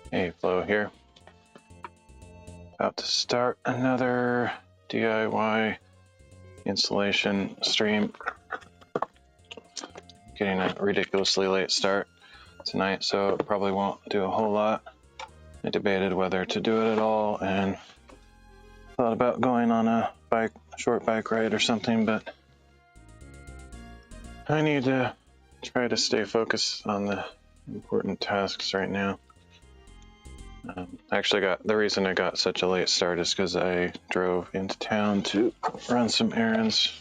Hey, Flo here. About to start another DIY insulation stream. Getting a ridiculously late start tonight, so probably won't do a whole lot. I debated whether to do it at all and thought about going on a short bike ride or something, but I need to try to stay focused on the important tasks right now. Actually, the reason I got such a late start is because I drove into town to run some errands,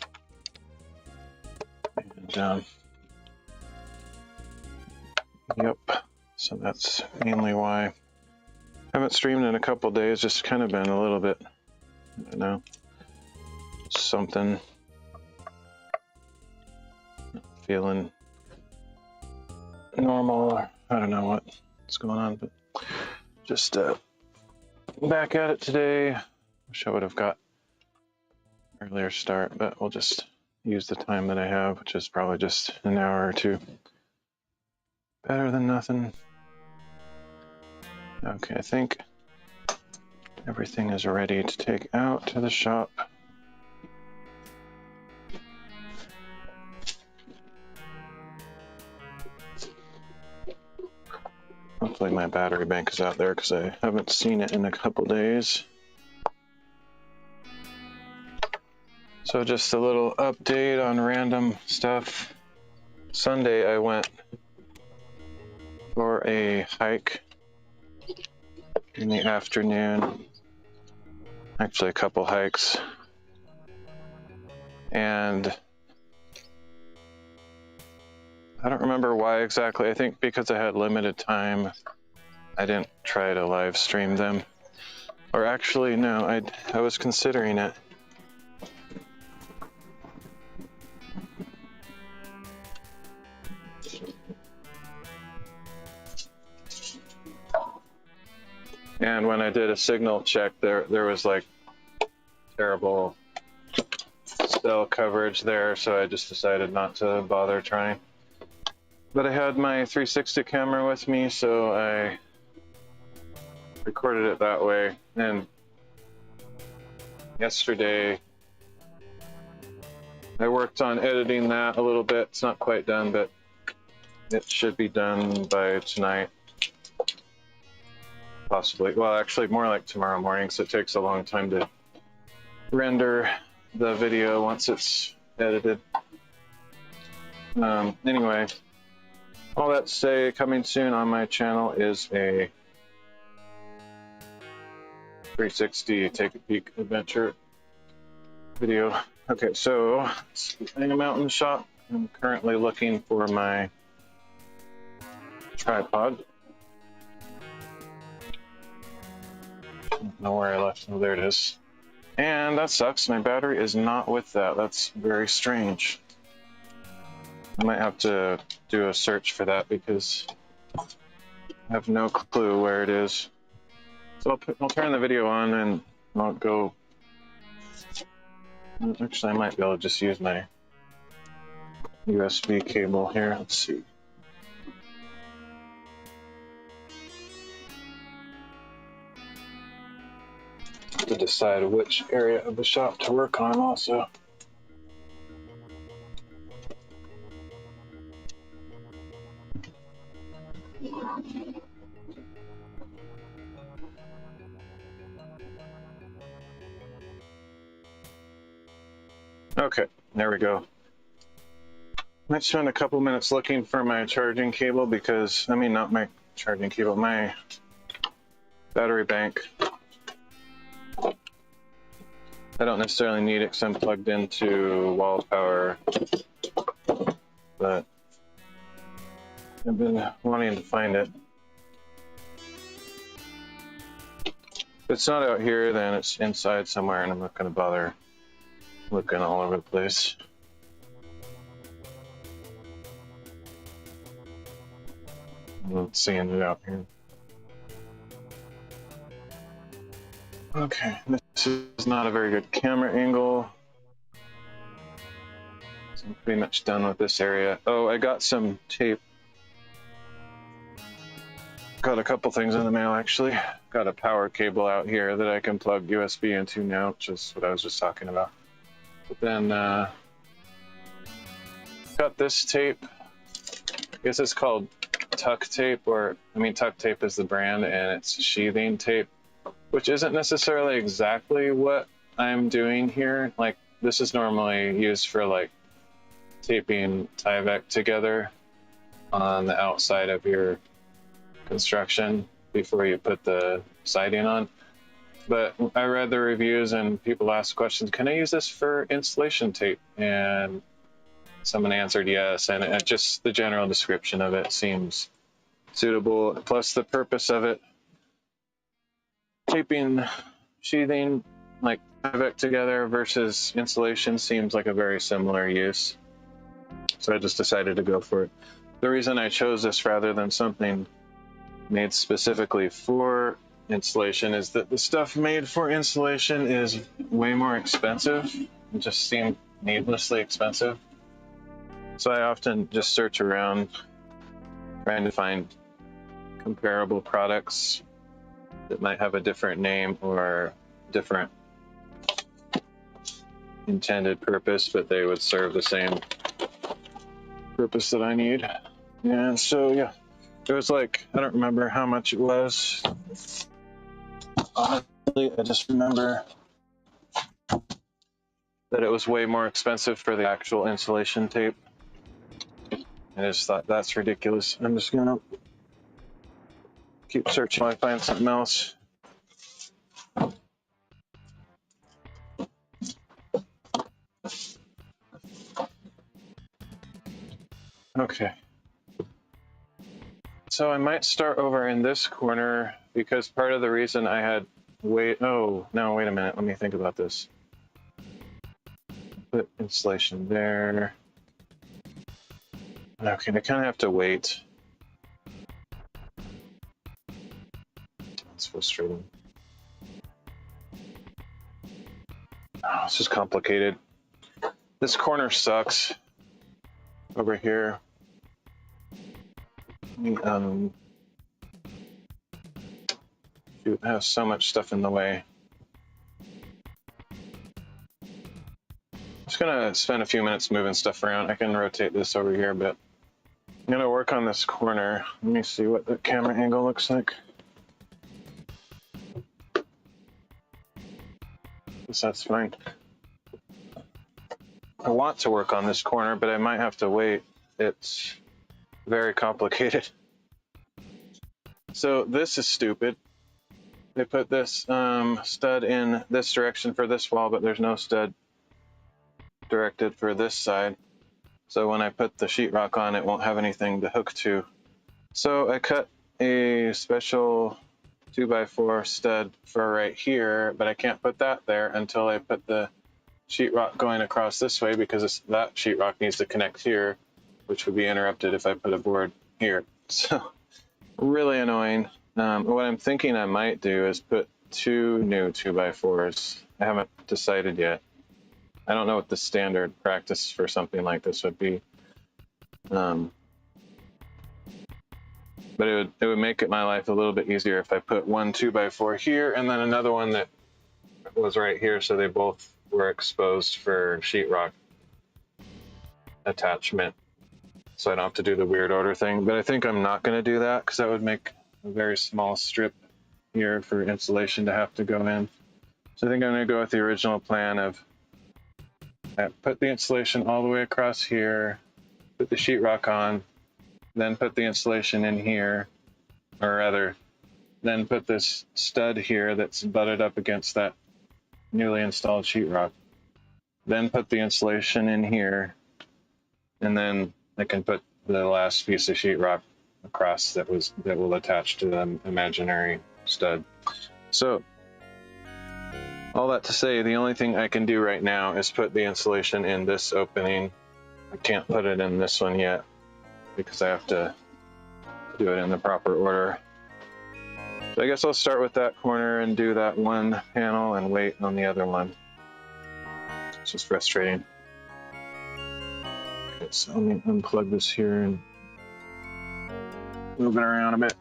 and yep, so that's mainly why. I haven't streamed in a couple days, just kind of been a little bit, I don't know, something, feeling normal, or I don't know what's going on, but just back at it today. Wish I would have got earlier start, but we'll just use the time that I have, which is probably just an hour or two. Better than nothing. Okay, I think everything is ready to take out to the shop. Hopefully my battery bank is out there because I haven't seen it in a couple days. So just a little update on random stuff. Sunday I went for a hike in the afternoon. Actually a couple hikes. And I don't remember why exactly. I think because I had limited time, I didn't try to live stream them. Or actually, no, I was considering it. And when I did a signal check, there was like terrible cell coverage there, so I just decided not to bother trying. But I had my 360 camera with me, so I recorded it that way. And yesterday I worked on editing that a little bit. It's not quite done, but it should be done by tonight. Possibly. Well, actually more like tomorrow morning, so it takes a long time to render the video once it's edited. Anyway, all that to say, coming soon on my channel is a 360 take a peek adventure video. Okay, so let's hang them out in the shop. I'm currently looking for my tripod. I don't know where I left. Oh, there it is. And that sucks. My battery is not with that. That's very strange. I might have to do a search for that because I have no clue where it is. So I'll turn the video on and I'll go. Actually, I might be able to just use my USB cable here. Let's see. To decide which area of the shop to work on also. Okay, there we go. Might spend a couple minutes looking for my charging cable because, I mean, not my charging cable, my battery bank. I don't necessarily need it because I'm plugged into wall power, but I've been wanting to find it. If it's not out here, then it's inside somewhere, and I'm not going to bother looking all over the place. I'm not seeing it out here. Okay, this is not a very good camera angle. So I'm pretty much done with this area. Oh, I got some tape got a couple things in the mail actually. Got a power cable out here that I can plug USB into now, which is what I was just talking about. But then got this tape. I guess it's called tuck tape, or I mean tuck tape is the brand, and it's sheathing tape, which isn't necessarily exactly what I'm doing here. Like, this is normally used for like taping Tyvek together on the outside of your construction before you put the siding on. But I read the reviews and people asked questions, can I use this for insulation tape? And someone answered yes, and it just, the general description of it seems suitable. Plus the purpose of it, taping, sheathing, like Tyvek together versus insulation seems like a very similar use. So I just decided to go for it. The reason I chose this rather than something made specifically for insulation is that the stuff made for insulation is way more expensive. It just seemed needlessly expensive. So I often just search around trying to find comparable products that might have a different name or different intended purpose, but they would serve the same purpose that I need. And so yeah, it was like, I don't remember how much it was. Honestly, I just remember that it was way more expensive for the actual insulation tape. I just thought that's ridiculous. I'm just gonna keep searching until I find something else. Okay. So I might start over in this corner because part of the reason I had wait a minute, let me think about this. Put insulation there. Okay, I kind of have to wait. That's frustrating. Oh, this is complicated. This corner sucks. Over here. It has so much stuff in the way. I'm just gonna spend a few minutes moving stuff around. I can rotate this over here, but I'm gonna work on this corner. Let me see what the camera angle looks like. Guess that's fine. I want to work on this corner, but I might have to wait. It's very complicated. So this is stupid. They put this stud in this direction for this wall, but there's no stud directed for this side. So when I put the sheetrock on, it won't have anything to hook to. So I cut a special 2x4 stud for right here, but I can't put that there until I put the sheetrock going across this way, because that sheetrock needs to connect here, which would be interrupted if I put a board here. So really annoying. What I'm thinking I might do is put 2 new 2x4s. I haven't decided yet. I don't know what the standard practice for something like this would be. But it would make it my life a little bit easier if I put 1 2x4 here and then another one that was right here, so they both were exposed for sheetrock attachment, so I don't have to do the weird order thing. But I think I'm not going to do that because that would make a very small strip here for insulation to have to go in. So I think I'm going to go with the original plan of put the insulation all the way across here, put the sheetrock on, then put the insulation in here, or rather, then put this stud here that's butted up against that newly installed sheetrock. Then put the insulation in here, and then I can put the last piece of sheetrock across that will attach to the imaginary stud. So all that to say, the only thing I can do right now is put the insulation in this opening. I can't put it in this one yet because I have to do it in the proper order. So I guess I'll start with that corner and do that one panel and wait on the other one. It's just frustrating. Okay, so let me unplug this here and move it around a bit.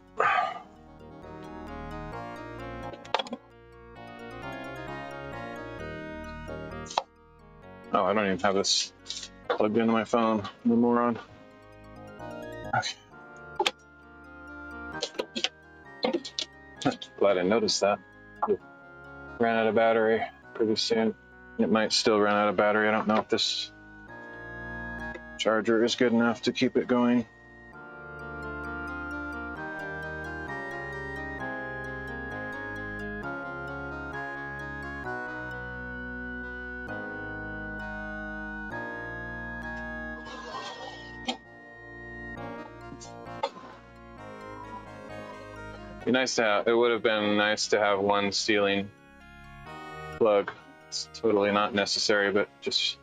Oh, I don't even have this plugged into my phone. I'm a moron. Okay. Glad I noticed that. Ran out of battery pretty soon. It might still run out of battery. I don't know if this charger is good enough to keep it going. Be nice to have. It would have been nice to have one ceiling plug. It's totally not necessary, but just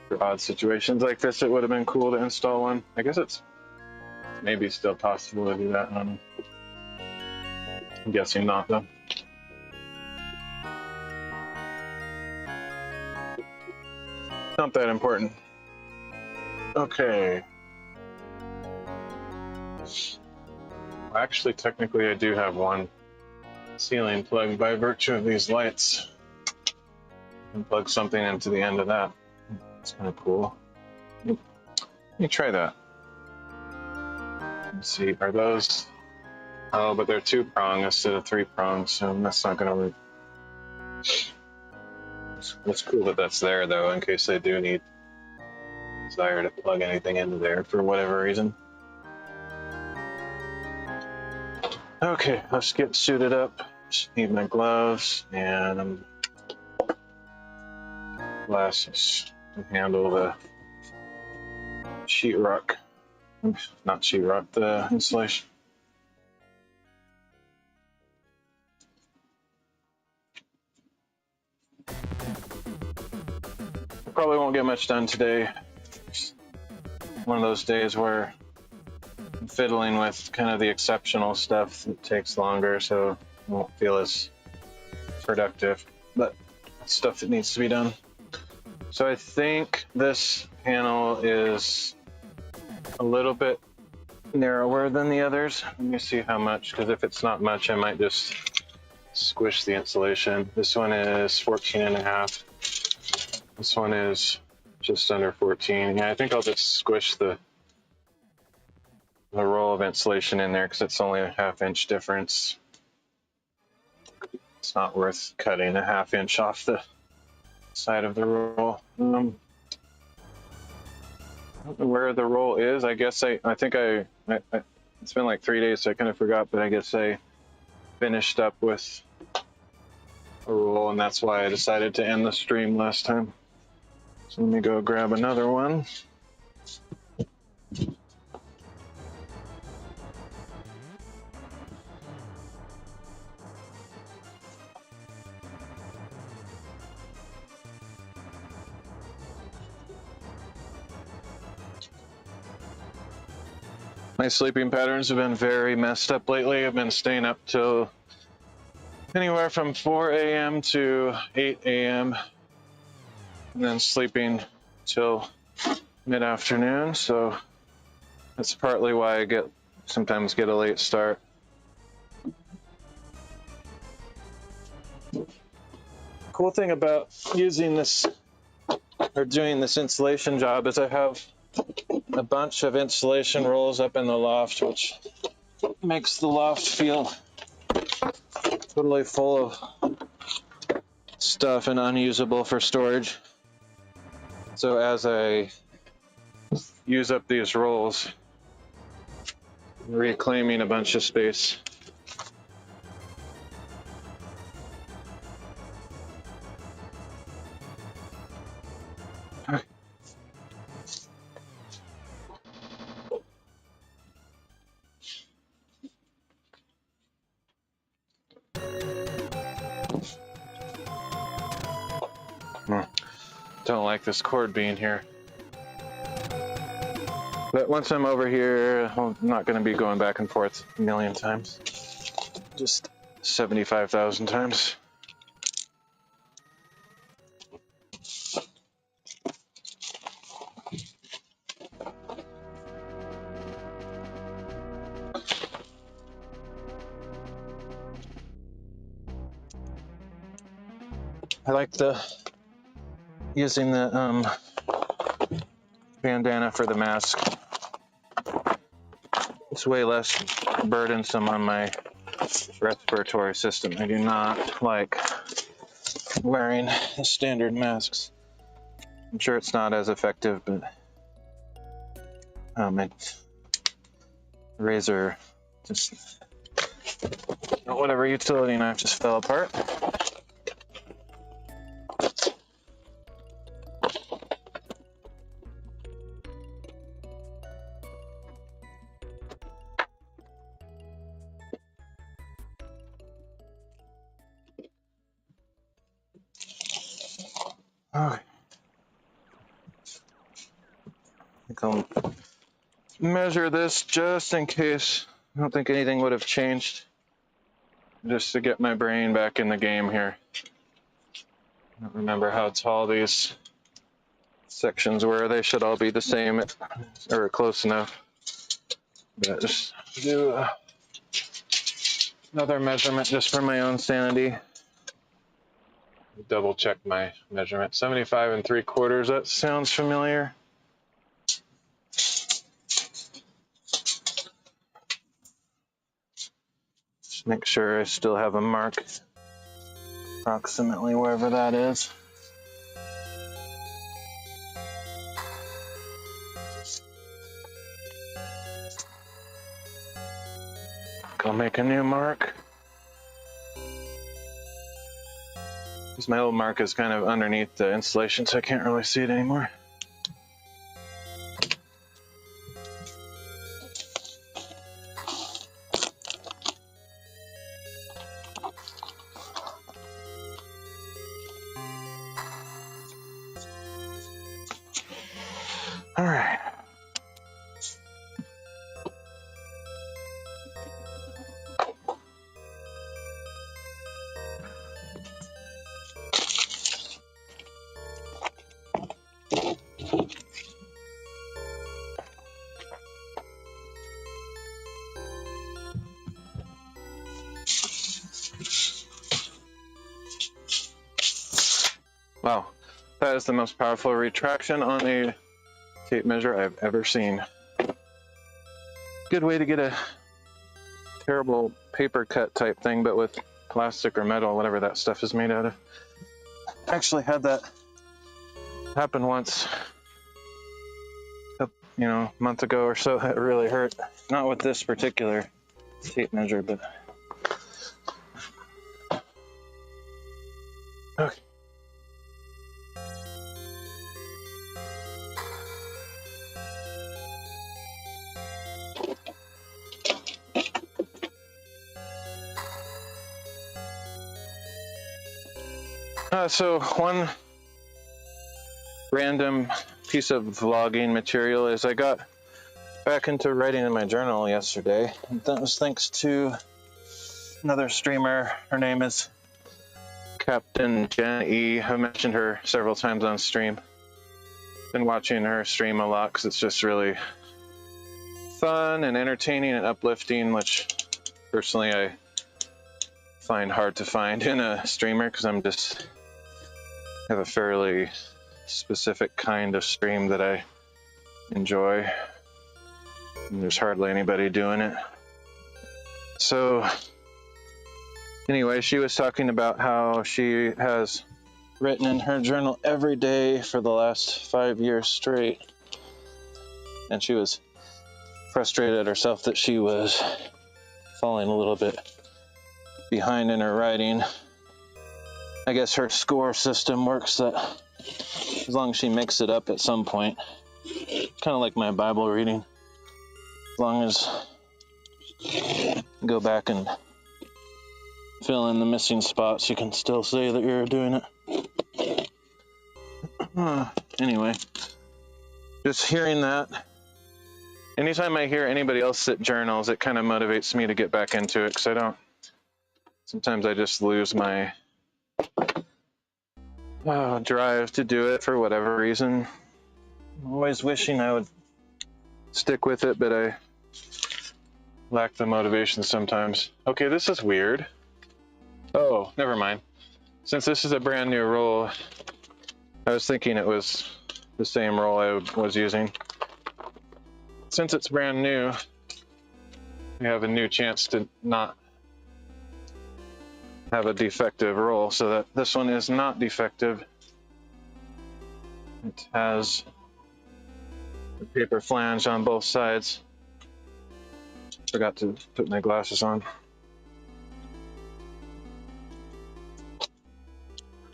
for odd situations like this, it would have been cool to install one. I guess it's maybe still possible to do that. I don't know. I'm guessing not, though. Not that important. Okay. Actually, technically, I do have one ceiling plug by virtue of these lights. I can plug something into the end of that. It's kind of cool. Let me try that. Let's see, are those... Oh, but they're 2-prong instead of 3-prong, so that's not going to work. It's cool that that's there, though, in case I do need desire to plug anything into there for whatever reason. Okay, let's get suited up. Just need my gloves and glasses to handle the sheetrock. Not sheetrock, the insulation. Probably won't get much done today. It's one of those days where I'm fiddling with kind of the exceptional stuff that takes longer, so I won't feel as productive, but stuff that needs to be done. So I think this panel is a little bit narrower than the others. Let me see how much, because if it's not much, I might just squish the insulation. This one is 14.5. This one is just under 14. Yeah, I think I'll just squish the roll of insulation in there because it's only a 1/2 inch difference. It's not worth cutting a 1/2 inch off the side of the roll. I don't know where the roll is. I guess I think it's been like 3 days, so I kind of forgot, but I guess I finished up with a roll, and that's why I decided to end the stream last time. So let me go grab another one. My sleeping patterns have been very messed up lately. I've been staying up till anywhere from 4 a.m. to 8 a.m. and then sleeping till mid-afternoon. So that's partly why I sometimes get a late start. Cool thing about using this or doing this insulation job is I have a bunch of insulation rolls up in the loft, which makes the loft feel totally full of stuff and unusable for storage. So as I use up these rolls, I'm reclaiming a bunch of space. Don't like this cord being here. But once I'm over here, I'm not going to be going back and forth a million times. Just 75,000 times. I like the using the bandana for the mask. It's way less burdensome on my respiratory system. I do not like wearing the standard masks. I'm sure it's not as effective, but razor, just whatever utility knife just fell apart. Okay. I think I'll measure this just in case. I don't think anything would have changed. Just to get my brain back in the game here. I don't remember how tall these sections were. They should all be the same or close enough. But just do another measurement just for my own sanity. Double check my measurement. 75 3/4. That sounds familiar. Just make sure I still have a mark approximately wherever that is. I'll make a new mark. My old mark is kind of underneath the insulation, so I can't really see it anymore. All right. Wow, that is the most powerful retraction on a tape measure I've ever seen. Good way to get a terrible paper cut type thing, but with plastic or metal, whatever that stuff is made out of. I actually had that happen once, a month ago or so. It really hurt. Not with this particular tape measure, but okay. So one random piece of vlogging material is I got back into writing in my journal yesterday. And that was thanks to another streamer. Her name is Captain Jen E. I've mentioned her several times on stream. Been watching her stream a lot because it's just really fun and entertaining and uplifting, which personally I find hard to find in a streamer because I have a fairly specific kind of stream that I enjoy. And there's hardly anybody doing it. So anyway, she was talking about how she has written in her journal every day for the last 5 years straight. And she was frustrated at herself that she was falling a little bit behind in her writing. I guess her score system works that as long as she makes it up at some point, kind of like my Bible reading, as long as you go back and fill in the missing spots, you can still say that you're doing it. Anyway, just hearing that, anytime I hear anybody else that journals, it kind of motivates me to get back into it, because sometimes I just lose my drive to do it for whatever reason. I'm always wishing I would stick with it, but I lack the motivation sometimes. Okay, this is weird. Oh, never mind. Since this is a brand new roll, I was thinking it was the same roll I was using. Since it's brand new, we have a new chance to not have a defective roll, so that this one is not defective. It has a paper flange on both sides. Forgot to put my glasses on.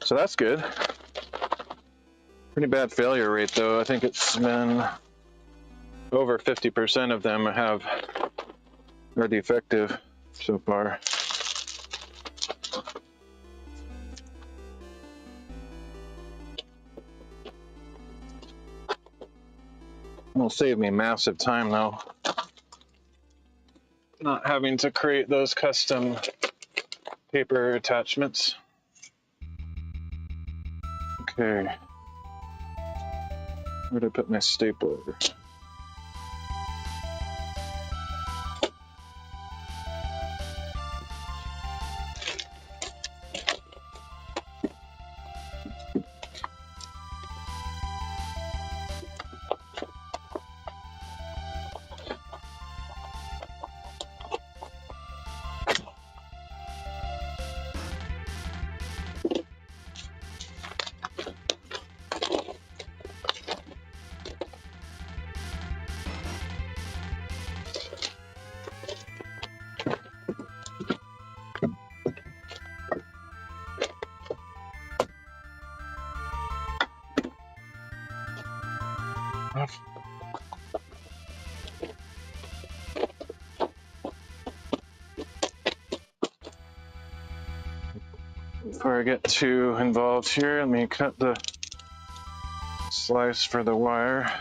So that's good. Pretty bad failure rate though. I think it's been over 50% of them are defective so far. It'll save me massive time though, not having to create those custom paper attachments. Okay, where did I put my stapler? Before I get too involved here, let me cut the slice for the wire.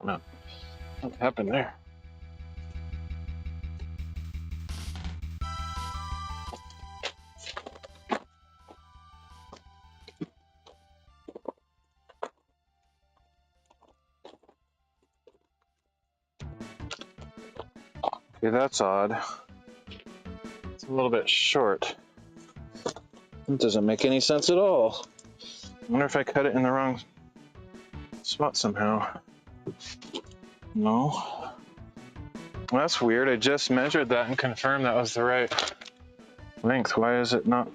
No, what happened there? Okay, that's odd. It's a little bit short. It doesn't make any sense at all. I wonder if I cut it in the wrong spot somehow. No. Well, that's weird. I just measured that and confirmed that was the right length. Why is it not?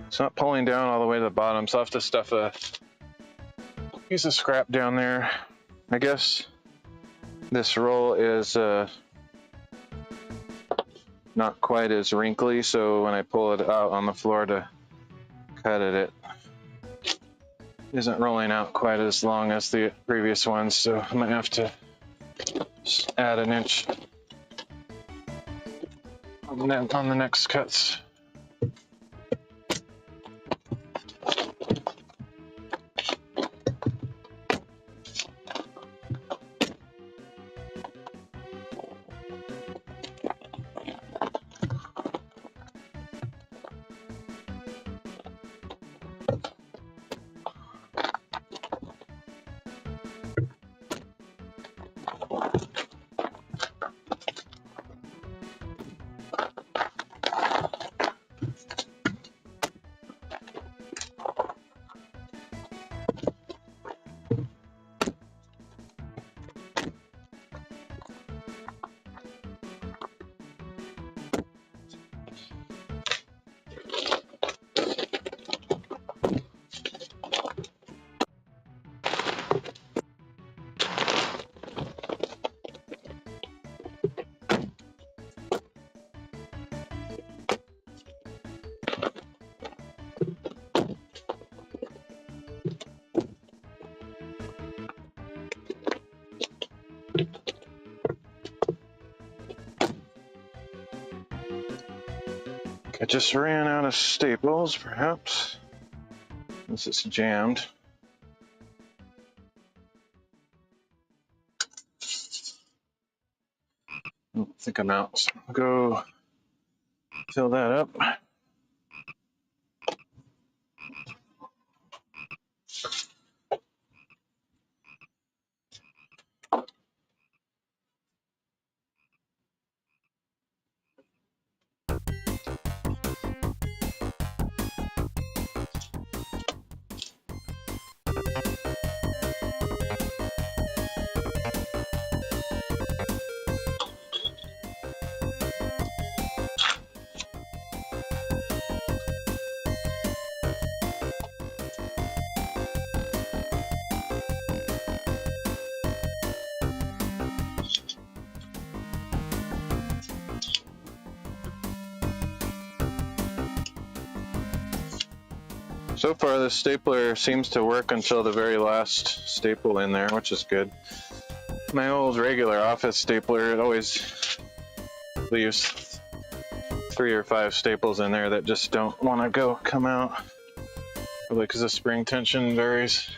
It's not pulling down all the way to the bottom, so I'll have to stuff a piece of scrap down there. I guess this roll is not quite as wrinkly, so when I pull it out on the floor to cut it, it isn't rolling out quite as long as the previous ones, so I might have to just add an inch on the next cuts. I just ran out of staples, perhaps. Since it's jammed. I don't think I'm out, so I'll go fill that up. So far, this stapler seems to work until the very last staple in there, which is good. My old regular office stapler, it always leaves 3 or 5 staples in there that just don't want to come out. Probably because the spring tension varies.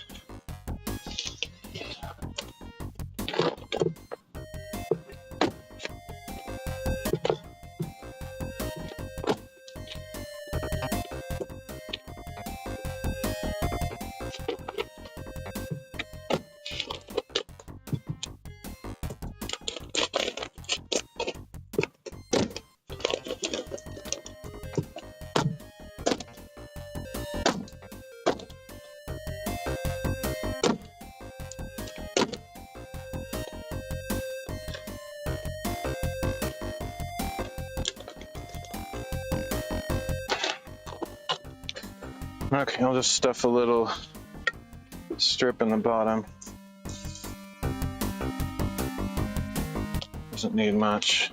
Okay, I'll just stuff a little strip in the bottom. Doesn't need much.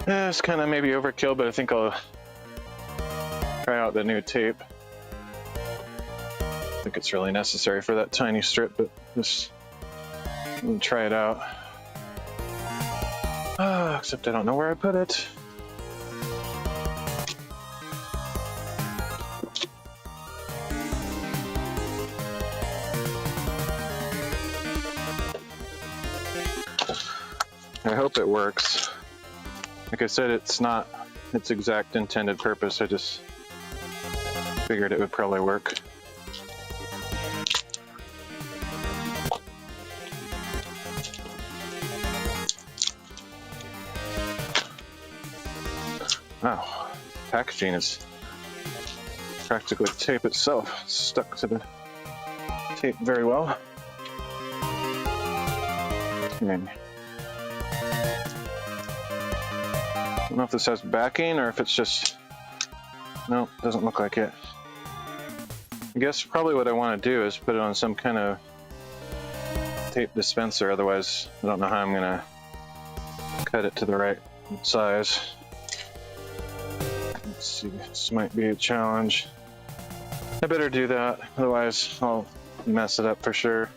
It's kind of maybe overkill, but I think I'll try out the new tape. I think it's really necessary for that tiny strip, but just try it out. Except I don't know where I put it. I hope it works. Like I said, it's not its exact intended purpose. I just figured it would probably work. Wow, packaging is practically tape itself. It's stuck to the tape very well. Okay. I don't know if this has backing or if it's just, no, doesn't look like it. I guess probably what I want to do is put it on some kind of tape dispenser, otherwise I don't know how I'm gonna cut it to the right size. Let's see, this might be a challenge. I better do that, otherwise I'll mess it up for sure.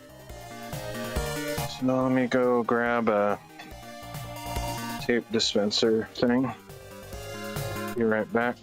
So let me go grab a tape dispenser thing. Be right back.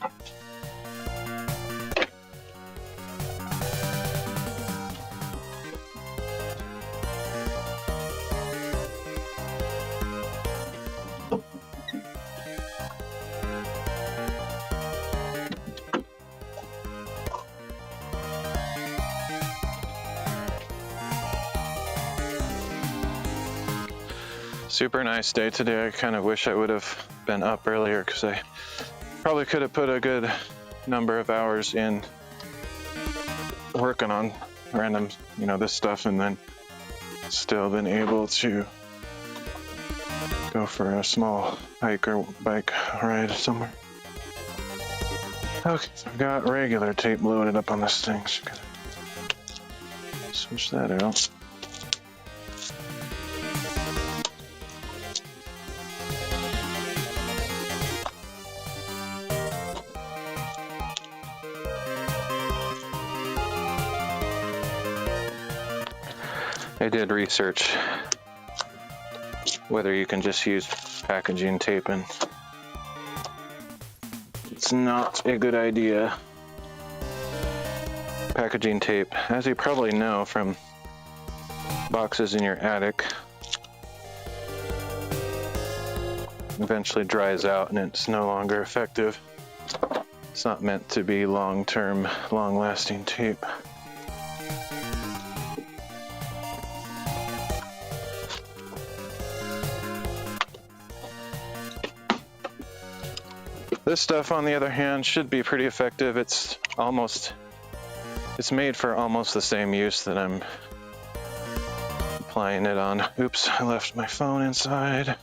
Super nice day today. I kind of wish I would have been up earlier because I probably could have put a good number of hours in working on random, this stuff, and then still been able to go for a small hike or bike ride somewhere. Okay, so I've got regular tape loaded up on this thing, so I'm gonna switch that out. I did research whether you can just use packaging tape, and it's not a good idea. Packaging tape, as you probably know from boxes in your attic, eventually dries out and it's no longer effective. It's not meant to be long-term, long-lasting tape. This stuff, on the other hand, should be pretty effective. It's made for almost the same use that I'm applying it on. Oops, I left my phone inside, I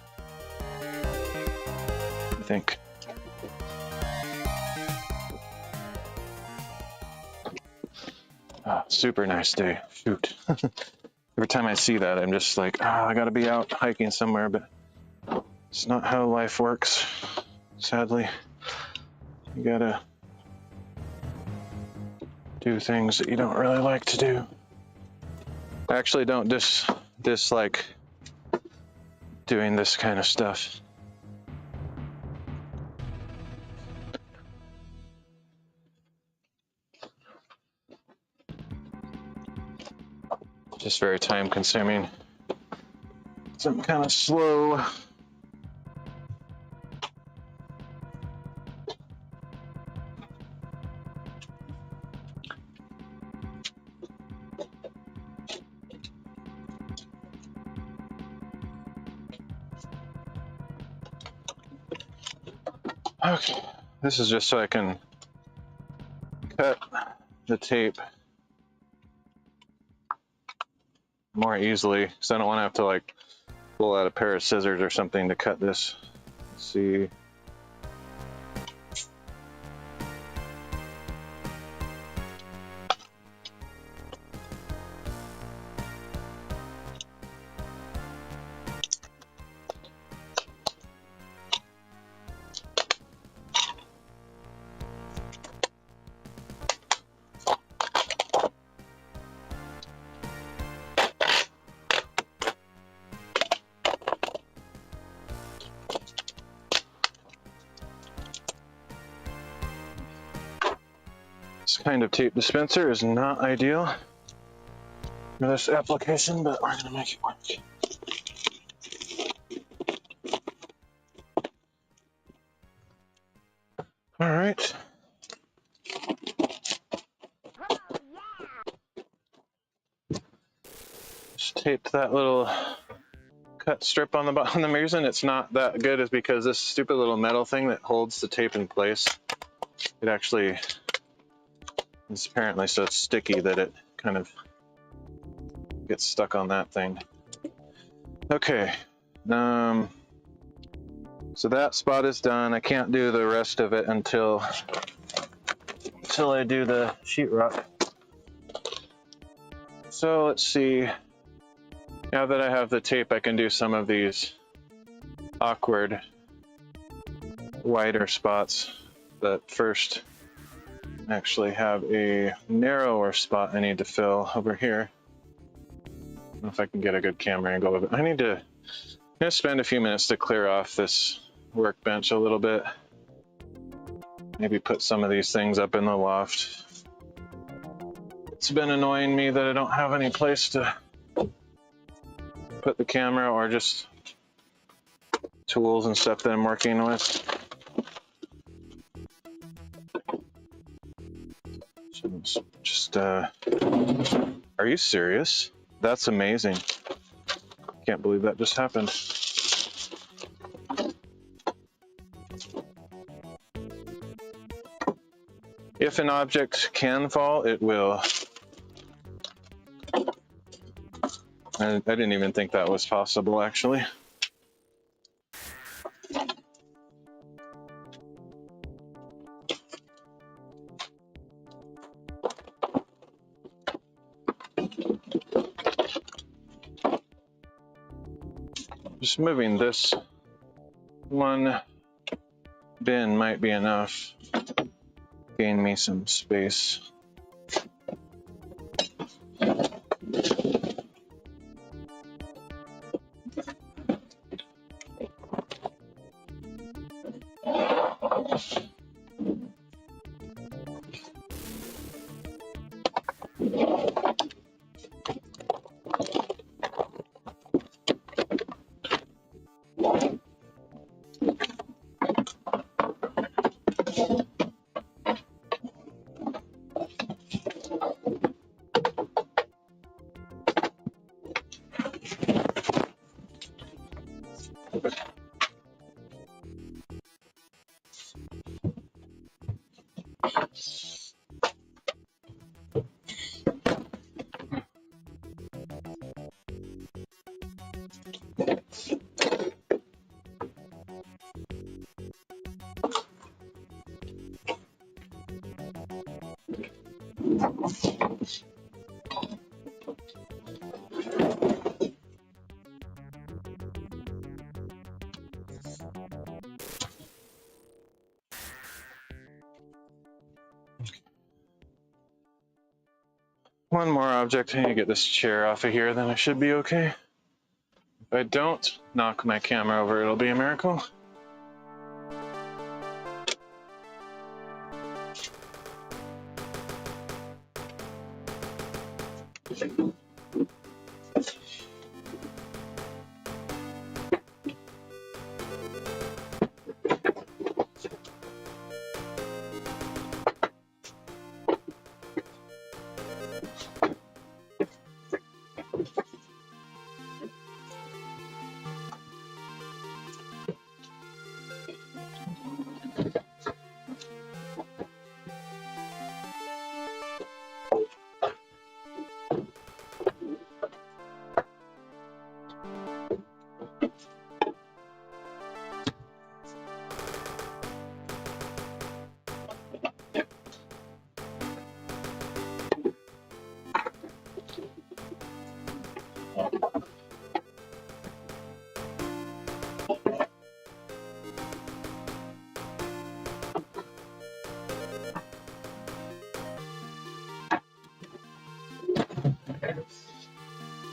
think. Super nice day. Shoot. Every time I see that, I'm just like, I gotta be out hiking somewhere, but it's not how life works, sadly. You gotta do things that you don't really like to do. I actually don't dislike doing this kind of stuff. Just very time consuming. Some kind of slow. Okay, this is just so I can cut the tape more easily, because I don't want to have to like pull out a pair of scissors or something to cut this. Let's see. This kind of tape dispenser is not ideal for this application, but we're gonna make it work. All right. Just taped that little cut strip on the bottom. The reason it's not that good is because this stupid little metal thing that holds the tape in place, it actually is apparently so sticky that it kind of gets stuck on that thing. Okay, so that spot is done. I can't do the rest of it until I do the sheetrock. So let's see. Now that I have the tape, I can do some of these awkward wider spots. But first, I actually have a narrower spot I need to fill over here. I don't know if I can get a good camera angle of it. I'm gonna spend a few minutes to clear off this workbench a little bit. Maybe put some of these things up in the loft. It's been annoying me that I don't have any place to put the camera or just tools and stuff that I'm working with. Just, are you serious? That's amazing. Can't believe that just happened. If an object can fall, it will. I didn't even think that was possible, actually. Just moving this one bin might be enough. Gain me some space. One more object. I need to get this chair off of here, then I should be okay. If I don't knock my camera over, it'll be a miracle.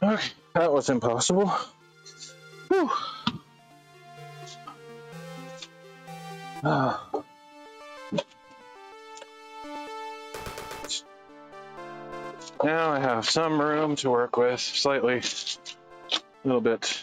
Okay, that was impossible. Whew. Ah. Now I have some room to work with, slightly, a little bit.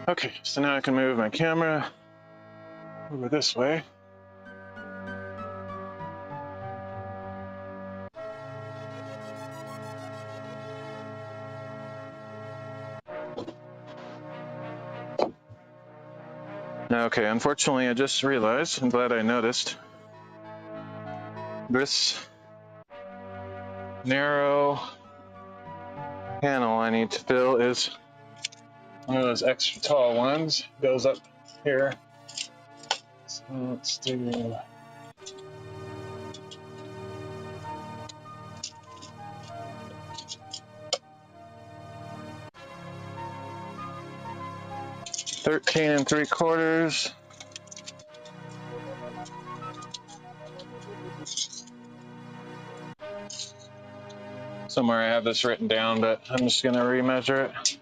Okay, so now I can move my camera over this way. Okay, unfortunately, I just realized, I'm glad I noticed, this narrow panel I need to fill is one of those extra tall ones. Goes up here. So let's do... $13 3/4. Somewhere I have this written down, but I'm just gonna remeasure it.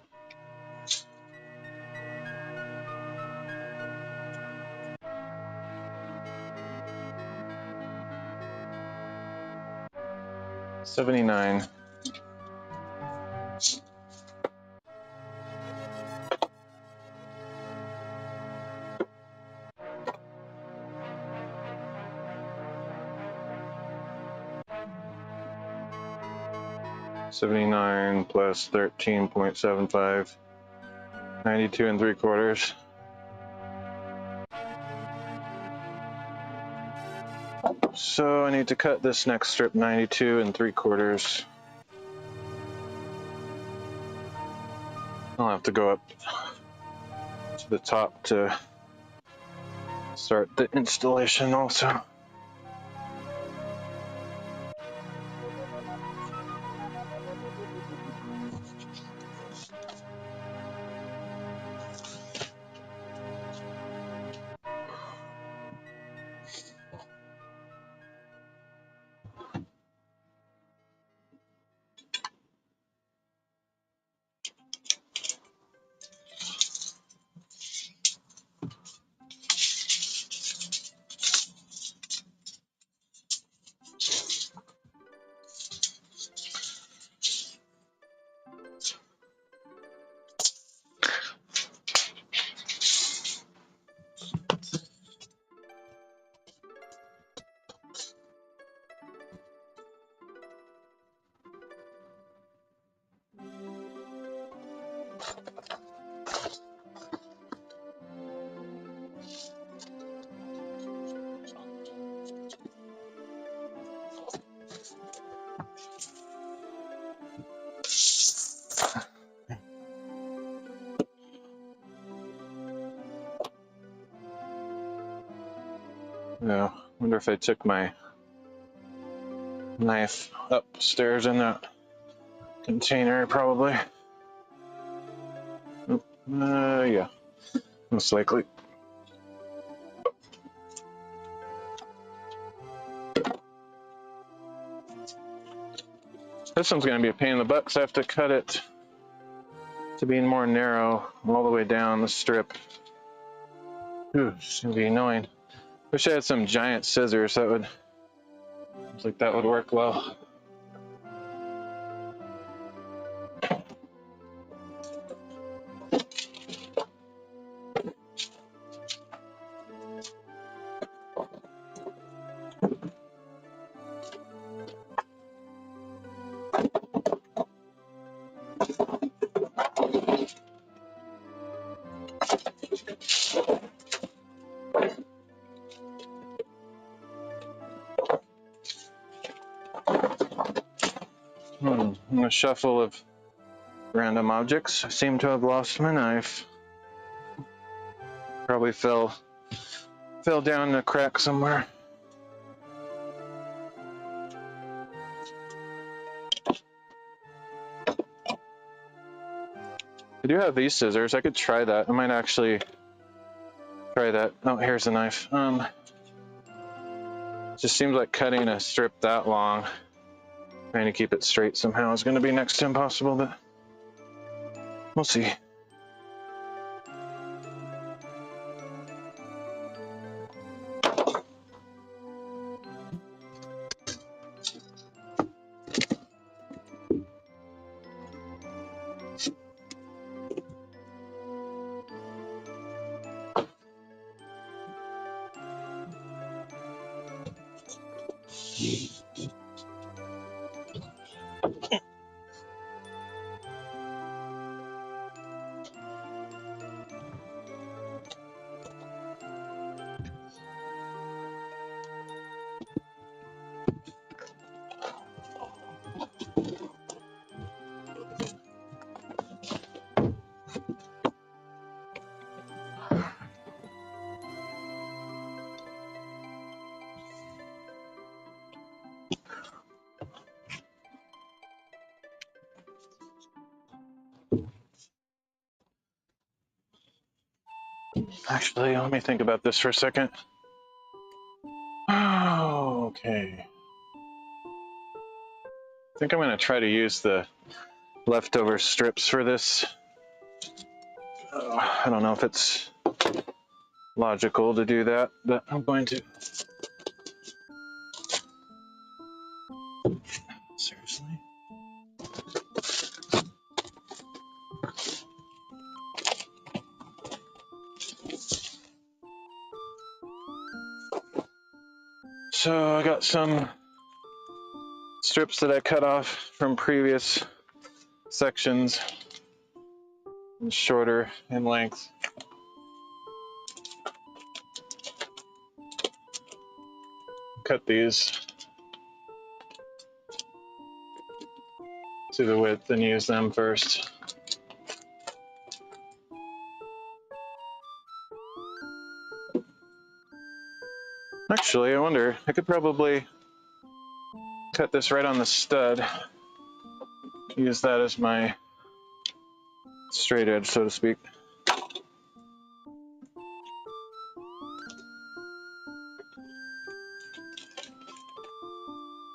$79. 79 plus 13.75, 92 and 3/4. So I need to cut this next strip 92 and 3/4. I'll have to go up to the top to start the installation also. Yeah, wonder if I took my knife upstairs in that container, probably. Yeah, most likely. This one's gonna be a pain in the butt because I have to cut it to be more narrow all the way down the strip. Ooh, it's gonna be annoying. Wish I had some giant scissors. That would, looks like that would work well. In a shuffle of random objects, I seem to have lost my knife. Probably fell down in a crack somewhere. I do have these scissors. I could try that. I might actually try that. Oh, here's the knife. Just seems like cutting a strip that long, trying to keep it straight somehow, is going to be next to impossible, but we'll see. Actually, let me think about this for a second. Oh, okay. I think I'm going to try to use the leftover strips for this. I don't know if it's logical to do that, but I'm going to. Seriously? So I got some strips that I cut off from previous sections, shorter in length. Cut these to the width and use them first. Actually, I wonder, I could probably cut this right on the stud, use that as my straight edge, so to speak.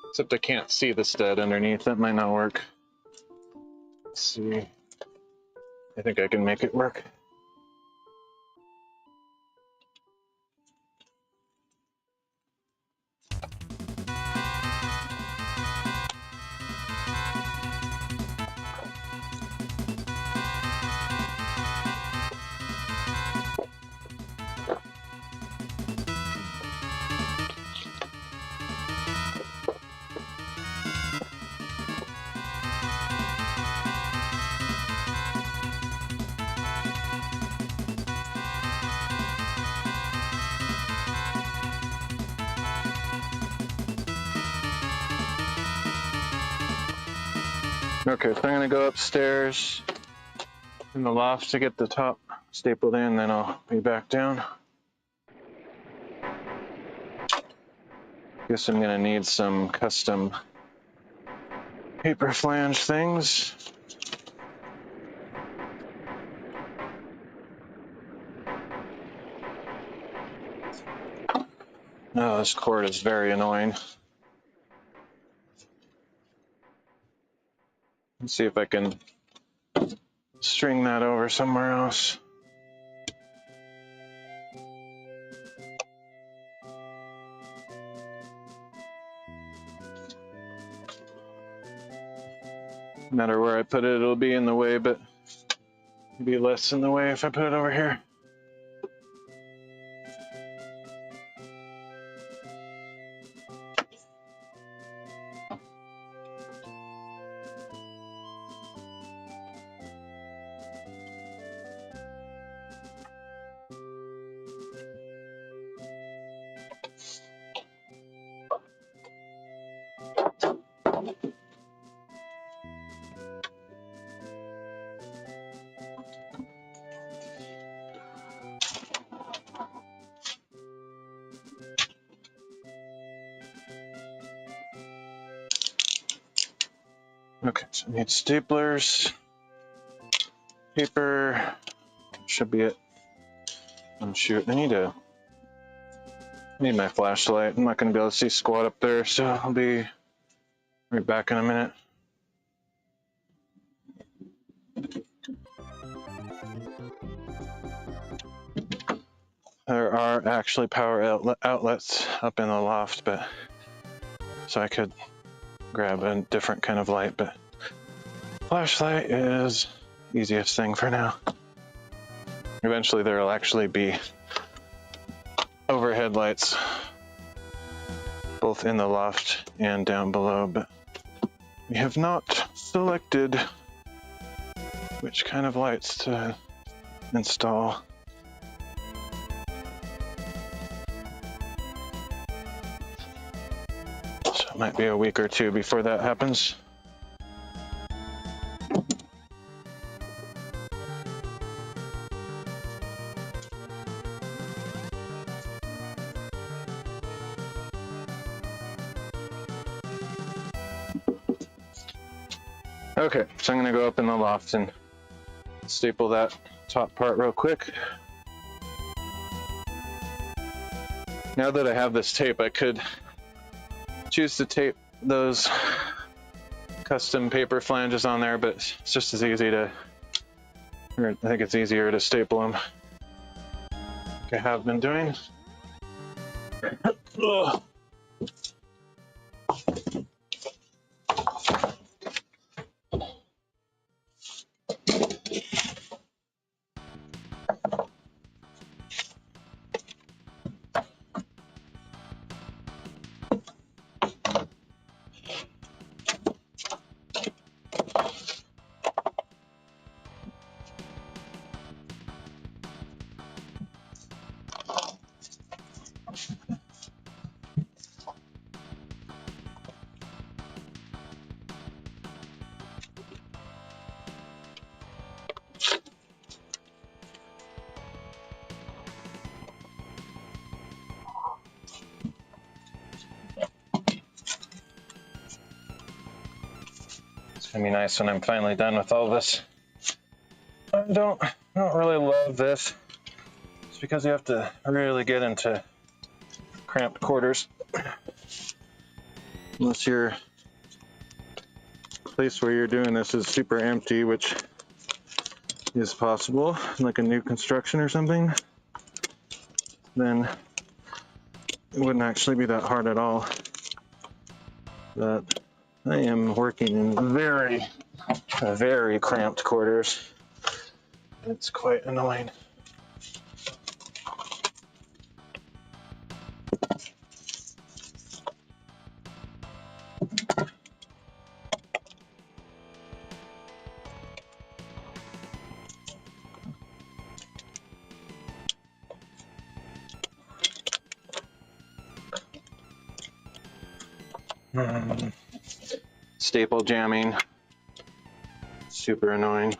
Except I can't see the stud underneath, that might not work. Let's see, I think I can make it work. Okay, so I'm gonna go upstairs in the loft to get the top stapled in, then I'll be back down. Guess I'm gonna need some custom paper flange things. Oh, this cord is very annoying. Let's see if I can string that over somewhere else. No matter where I put it, it'll be in the way, but it'll be less in the way if I put it over here. Okay, so I need staplers, paper, should be it. Oh shoot, I need my flashlight. I'm not gonna be able to see squat up there, so I'll be right back in a minute. There are actually power outlets up in the loft, but so I could grab a different kind of light, but flashlight is the easiest thing for now. Eventually there will actually be overhead lights both in the loft and down below, but we have not selected which kind of lights to install. So it might be a week or two before that happens. Okay, so I'm gonna go up in the loft and staple that top part real quick. Now that I have this tape, I could choose to tape those custom paper flanges on there, but it's just as easy to, or I think it's easier to staple them like I have been doing. Ugh. gonna be nice when I'm finally done with all this. I don't really love this. It's because you have to really get into cramped quarters. Unless your place where you're doing this is super empty, which is possible, like a new construction or something, then it wouldn't actually be that hard at all. But I am working in very, very cramped quarters. It's quite annoying. Staple jamming, super annoying.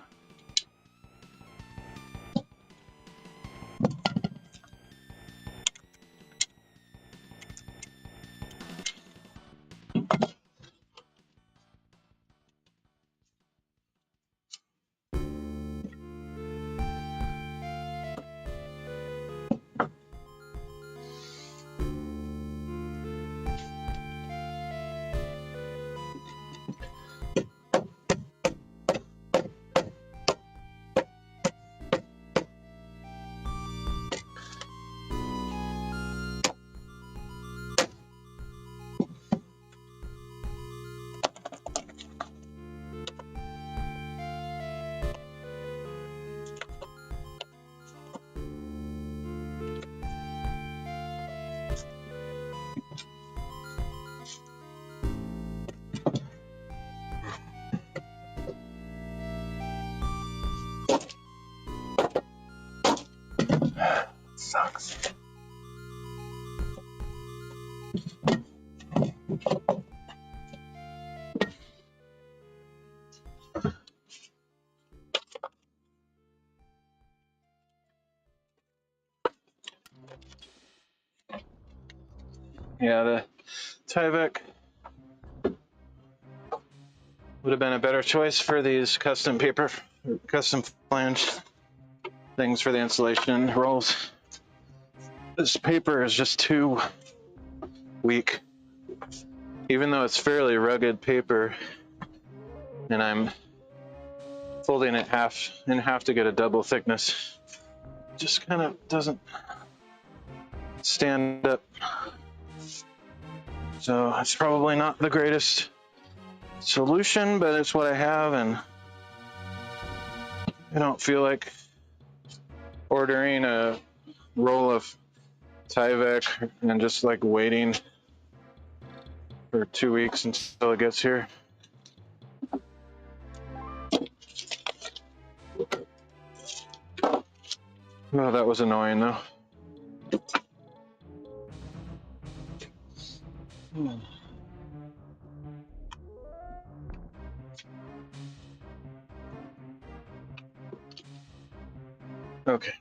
Sucks. Yeah, the Tyvek would have been a better choice for these custom paper, custom flange things for the insulation rolls. This paper is just too weak. Even though it's fairly rugged paper, and I'm folding it in half to get a double thickness, it just kind of doesn't stand up. So it's probably not the greatest solution, but it's what I have, and I don't feel like ordering a roll of Tyvek and just like waiting for 2 weeks until it gets here. Oh, that was annoying though. Okay.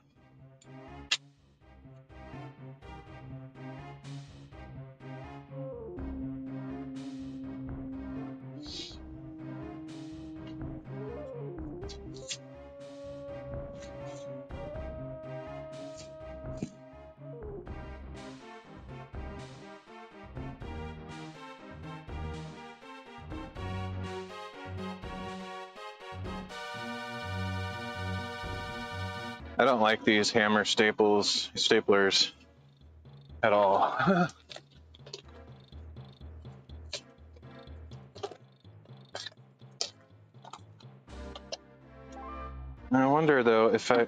I don't like these hammer staplers at all. I wonder though if I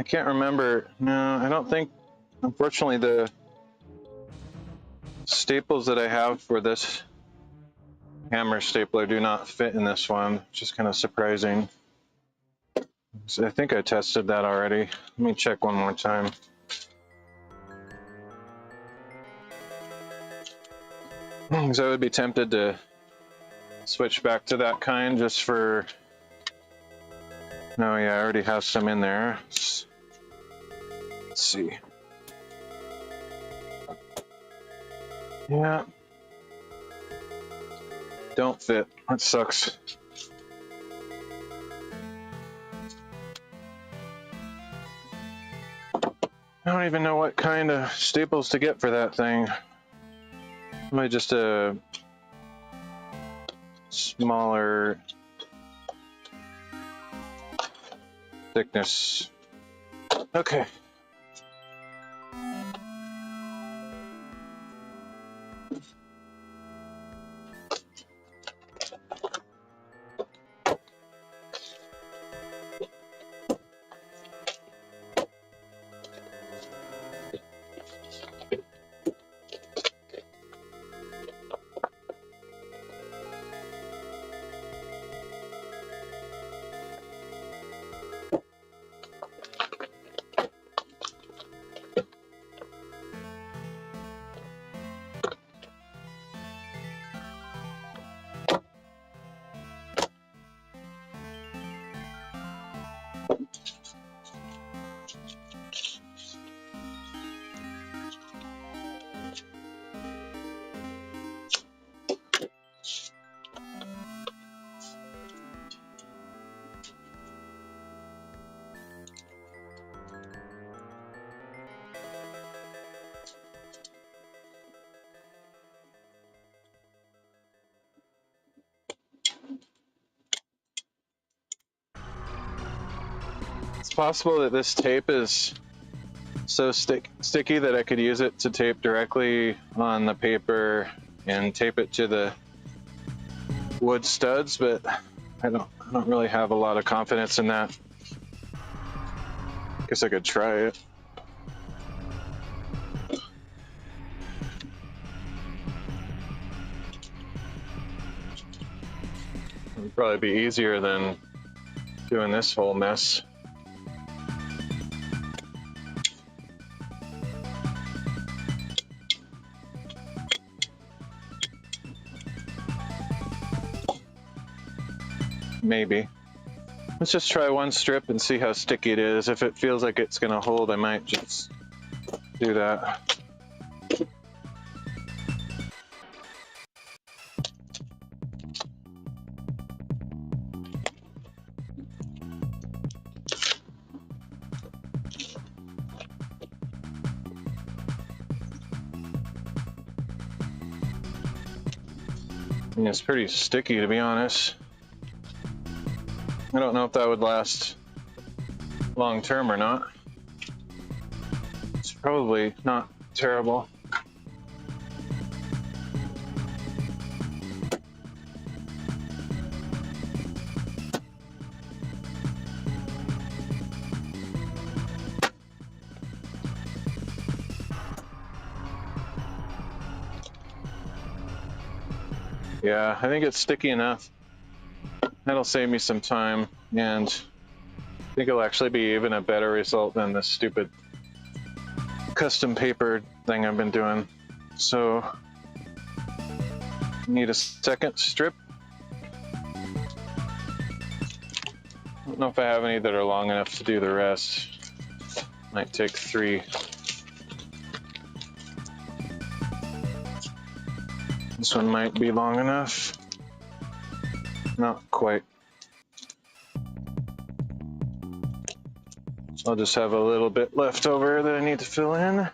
can't remember. No, I don't think, unfortunately, the staples that I have for this hammer stapler do not fit in this one, which is kind of surprising. So I think I tested that already. Let me check one more time. Because I would be tempted to switch back to that kind just for... Oh yeah, I already have some in there. Let's see. Yeah. don't fit. That sucks. I don't even know what kind of staples to get for that thing. Might just a smaller thickness. Okay. It's possible that this tape is so sticky that I could use it to tape directly on the paper and tape it to the wood studs, but I don't really have a lot of confidence in that. Guess I could try it. It would probably be easier than doing this whole mess. Maybe. Let's just try one strip and see how sticky it is. If it feels like it's gonna hold, I might just do that. And it's pretty sticky, to be honest. I don't know if that would last long term or not. It's probably not terrible. Yeah, I think it's sticky enough. That'll save me some time, and I think it'll actually be even a better result than this stupid custom paper thing I've been doing. So, need a second strip. I don't know if I have any that are long enough to do the rest. Might take 3. This one might be long enough. Not quite. So I'll just have a little bit left over that I need to fill in.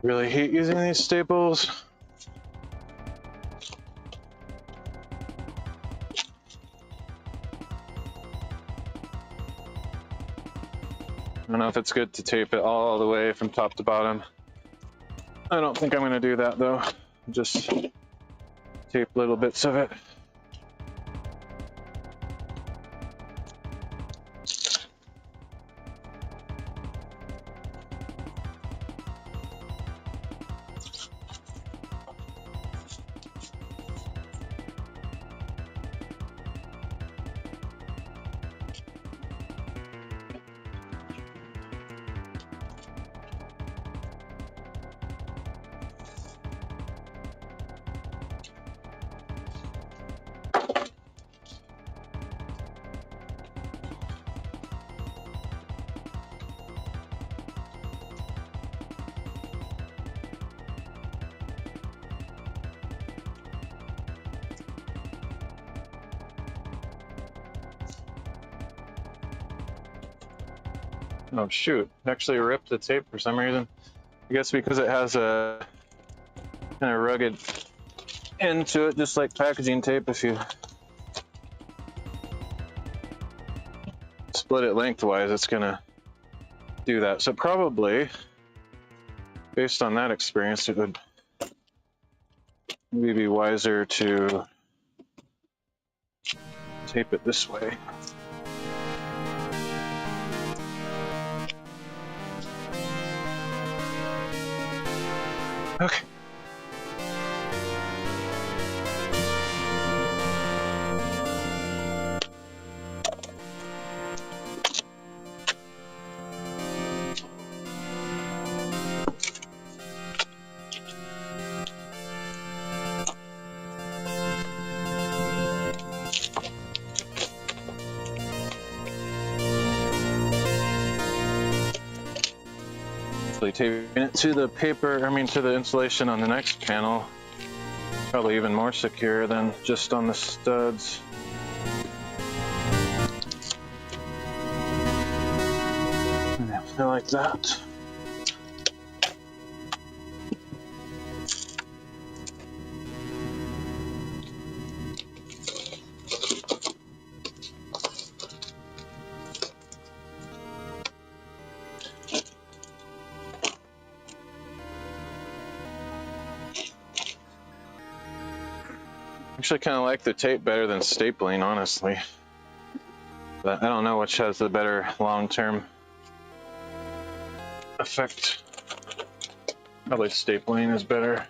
Really hate using these staples. I don't know if it's good to tape it all the way from top to bottom. I don't think I'm going to do that though. Just tape little bits of it. Oh shoot, it actually ripped the tape for some reason. I guess because it has a kind of rugged end to it, just like packaging tape. If you split it lengthwise, it's gonna do that. So probably, based on that experience, it would maybe be wiser to tape it this way. Okay. Taping it to the paper, to the insulation on the next panel, probably even more secure than just on the studs. I like that. Actually kind of like the tape better than stapling, honestly. But I don't know which has the better long-term effect. Probably stapling is better.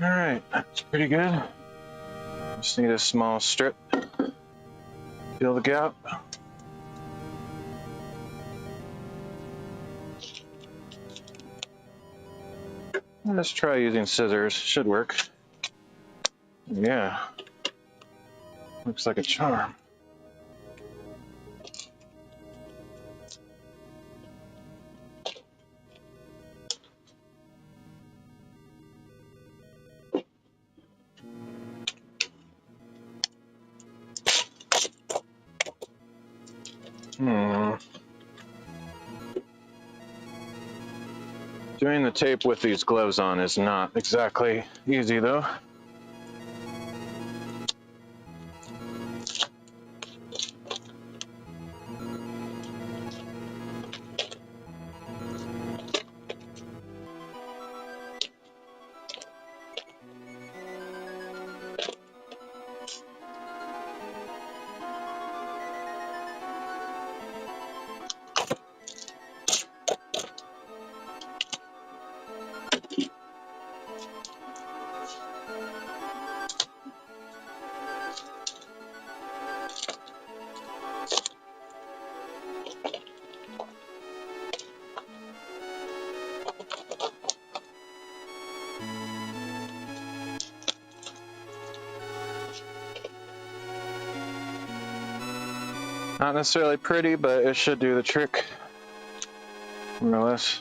All right, that's pretty good. Just need a small strip. Fill the gap. Let's try using scissors. Should work. Yeah. Looks like a charm. Doing the tape with these gloves on is not exactly easy though. Not necessarily pretty, but it should do the trick, more or less.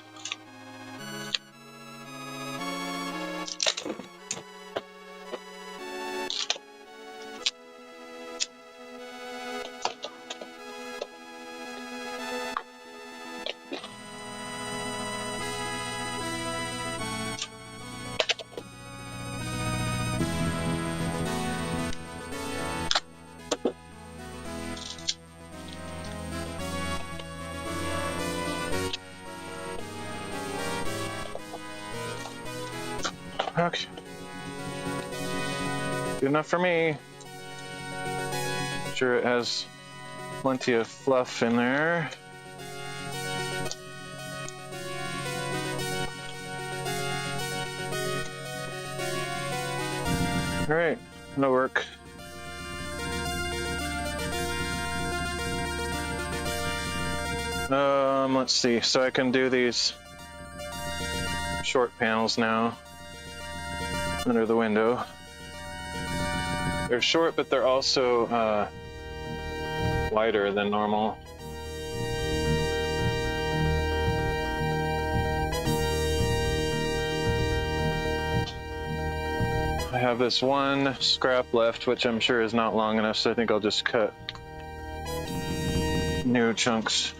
Okay. Good enough for me. Sure, it has plenty of fluff in there. All right, that'll work. Let's see. So I can do these short panels now under the window. They're short, but they're also wider than normal. I have this one scrap left, which I'm sure is not long enough, so I think I'll just cut new chunks.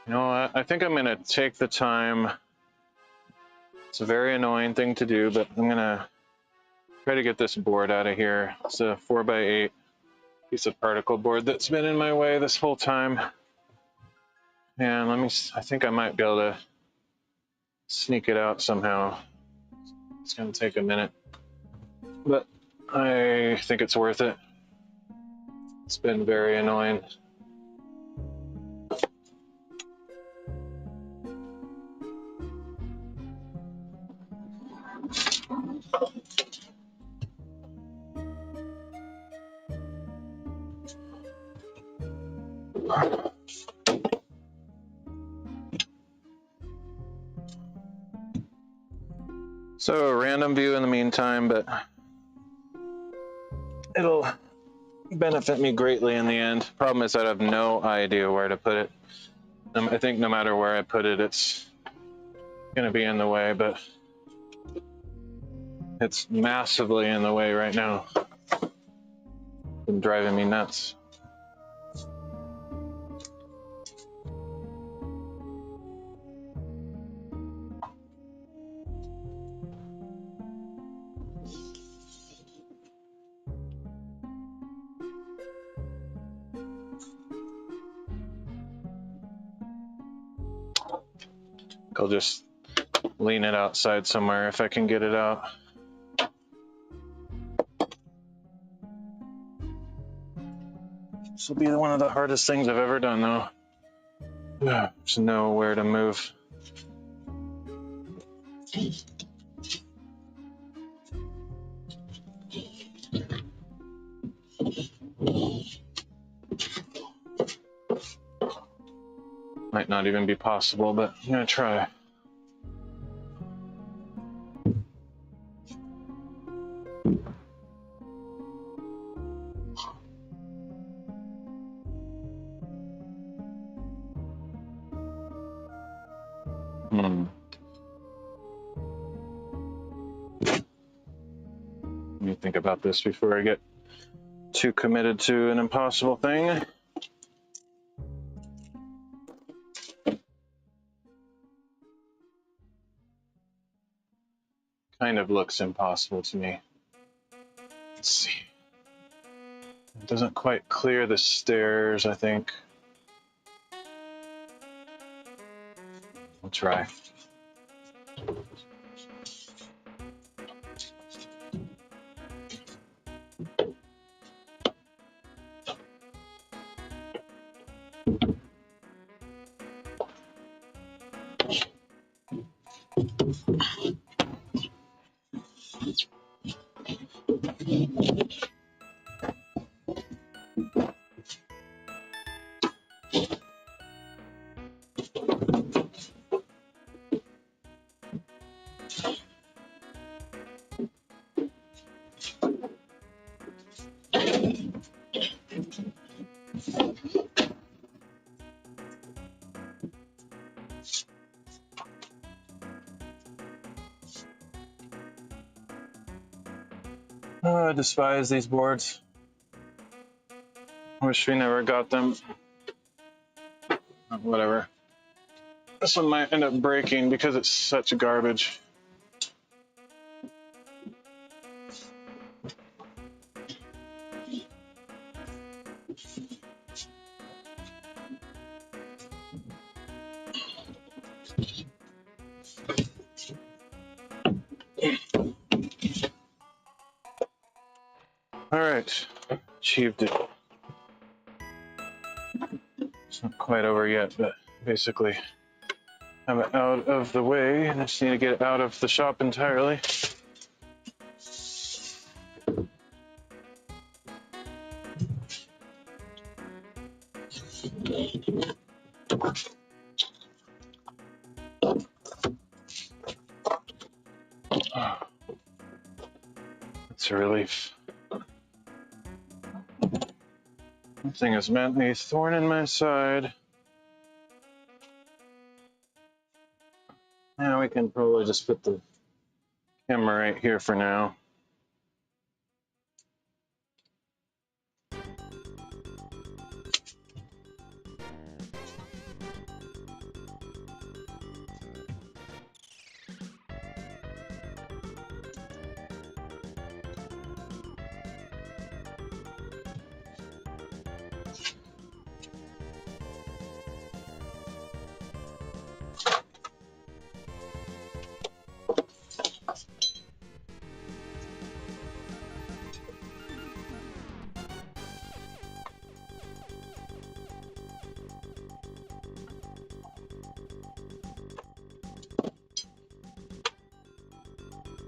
You know what? I think I'm going to take the time. It's a very annoying thing to do, but I'm going to try to get this board out of here. It's a 4x8 piece of particle board that's been in my way this whole time. And I think I might be able to sneak it out somehow. It's going to take a minute, but I think it's worth it. It's been very annoying. So a random view in the meantime, but it'll benefit me greatly in the end. Problem is that I have no idea where to put it. I think no matter where I put it, it's going to be in the way, but it's massively in the way right now. It's been driving me nuts. I'll just lean it outside somewhere if I can get it out. This will be one of the hardest things I've ever done, though. There's nowhere to move. Might not even be possible, but I'm gonna try. Let me think about this before I get too committed to an impossible thing. Kind of looks impossible to me. Let's see. It doesn't quite clear the stairs, I think. I'll try. Oh, I despise these boards. Wish we never got them. Whatever. This one might end up breaking because it's such garbage. All right, achieved it. It's not quite over yet, but basically have it out of the way. I just need to get it out of the shop entirely. It's a relief. This thing has meant a thorn in my side. Now we can probably just put the camera right here for now.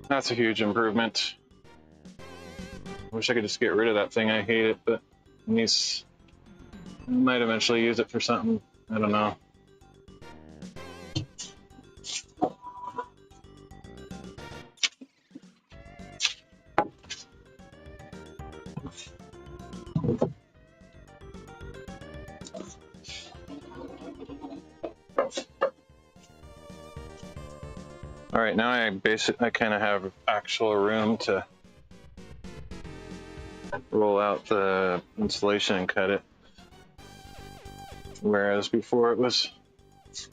That's a huge improvement. Wish I could just get rid of that thing. I hate it, but I might eventually use it for something. I don't know. All right, now I kind of have actual room to roll out the insulation and cut it. Whereas before it was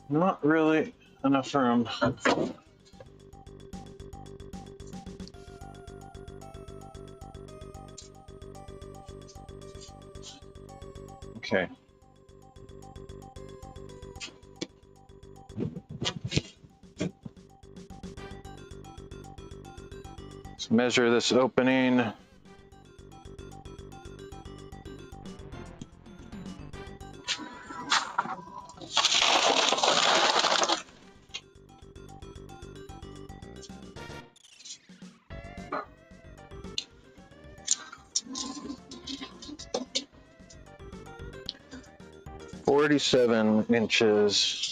not really enough room. Okay. Let's measure this opening. "47 inches.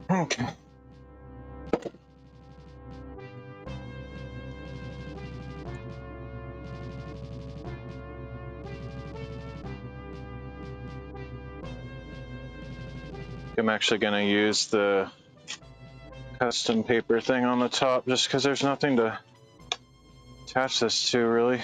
Okay. I'm actually going to use the custom paper thing on the top just because there's nothing to attach this to, really.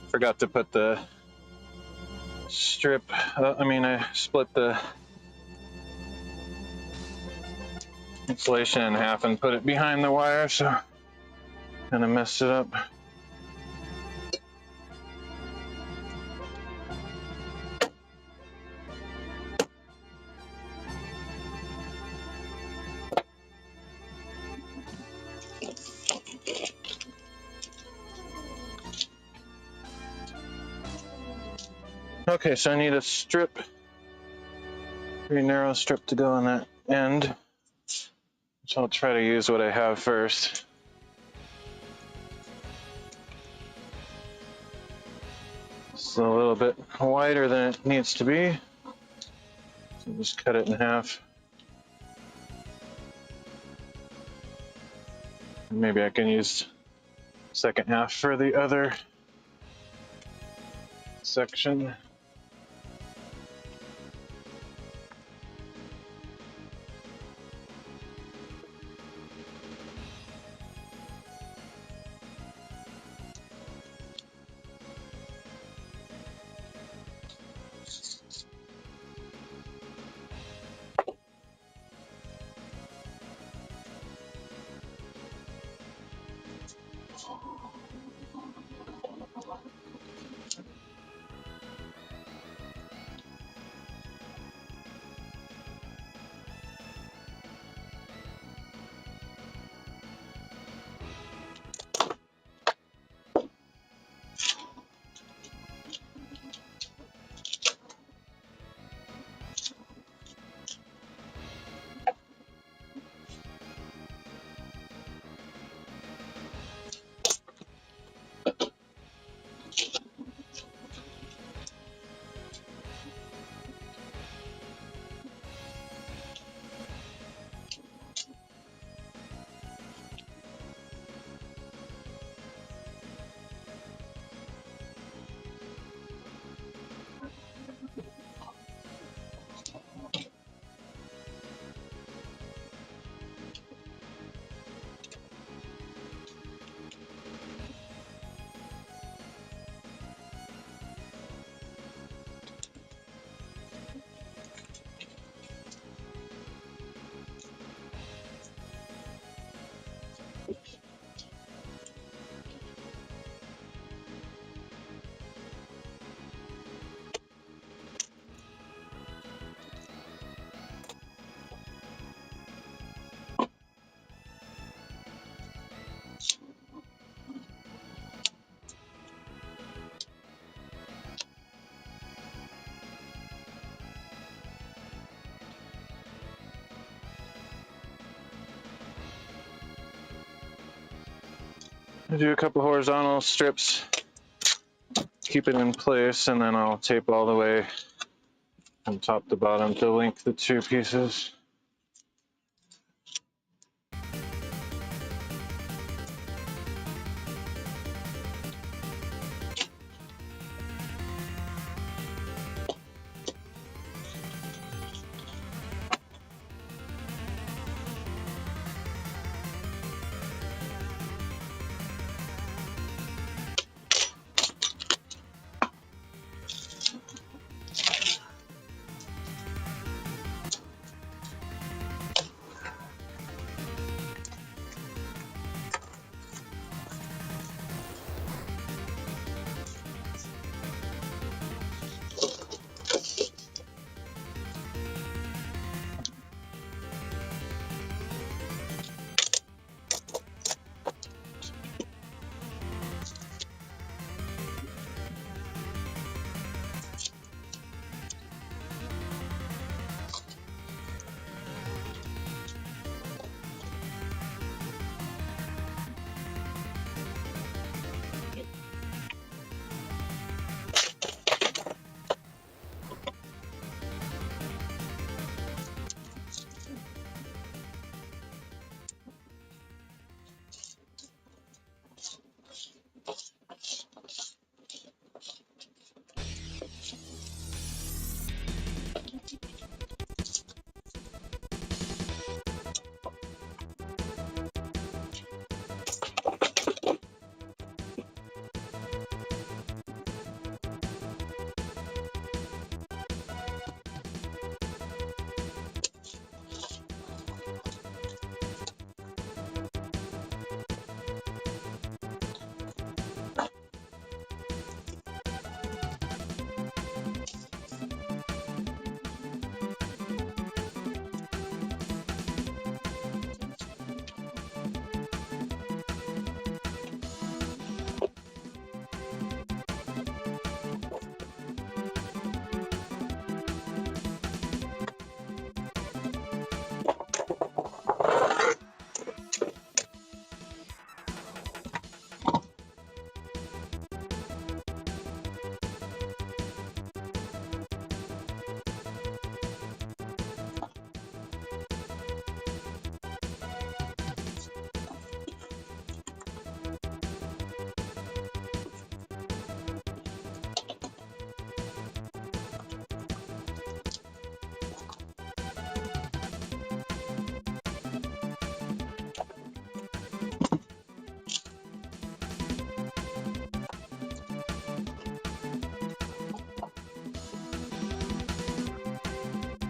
Forgot to put the strip, I split the insulation in half and put it behind the wire, so kind of messed it up. Okay, so I need a strip, pretty narrow strip to go on that end. So I'll try to use what I have first. It's a little bit wider than it needs to be. So just cut it in half. Maybe I can use the second half for the other section. do a couple horizontal strips, keep it in place, and then I'll tape all the way from top to bottom to link the two pieces.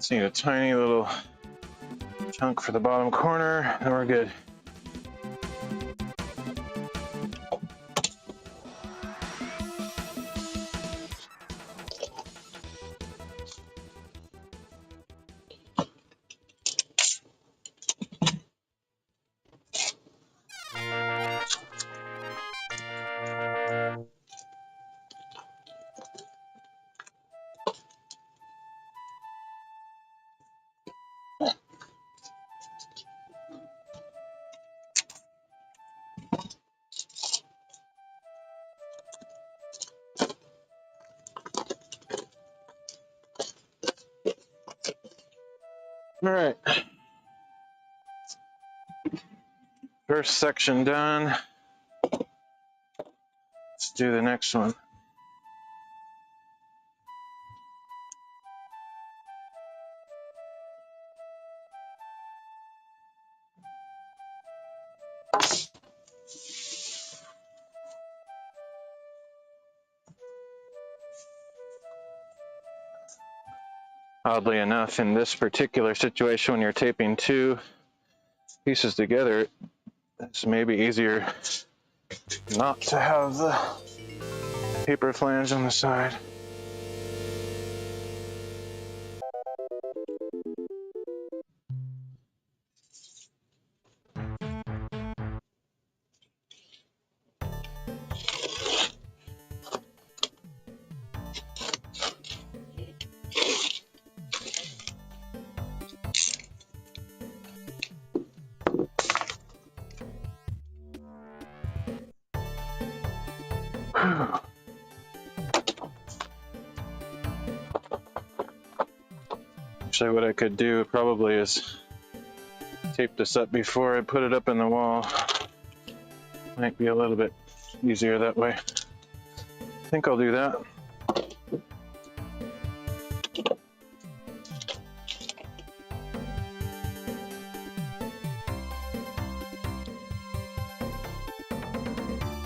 Just need a tiny little chunk for the bottom corner, and we're good. All right, first section done. Let's do the next one. Oddly enough, in this particular situation, when you're taping two pieces together, it's maybe easier not to have the paper flange on the side. Actually, what I could do probably is tape this up before I put it up in the wall. Might be a little bit easier that way. I think I'll do that.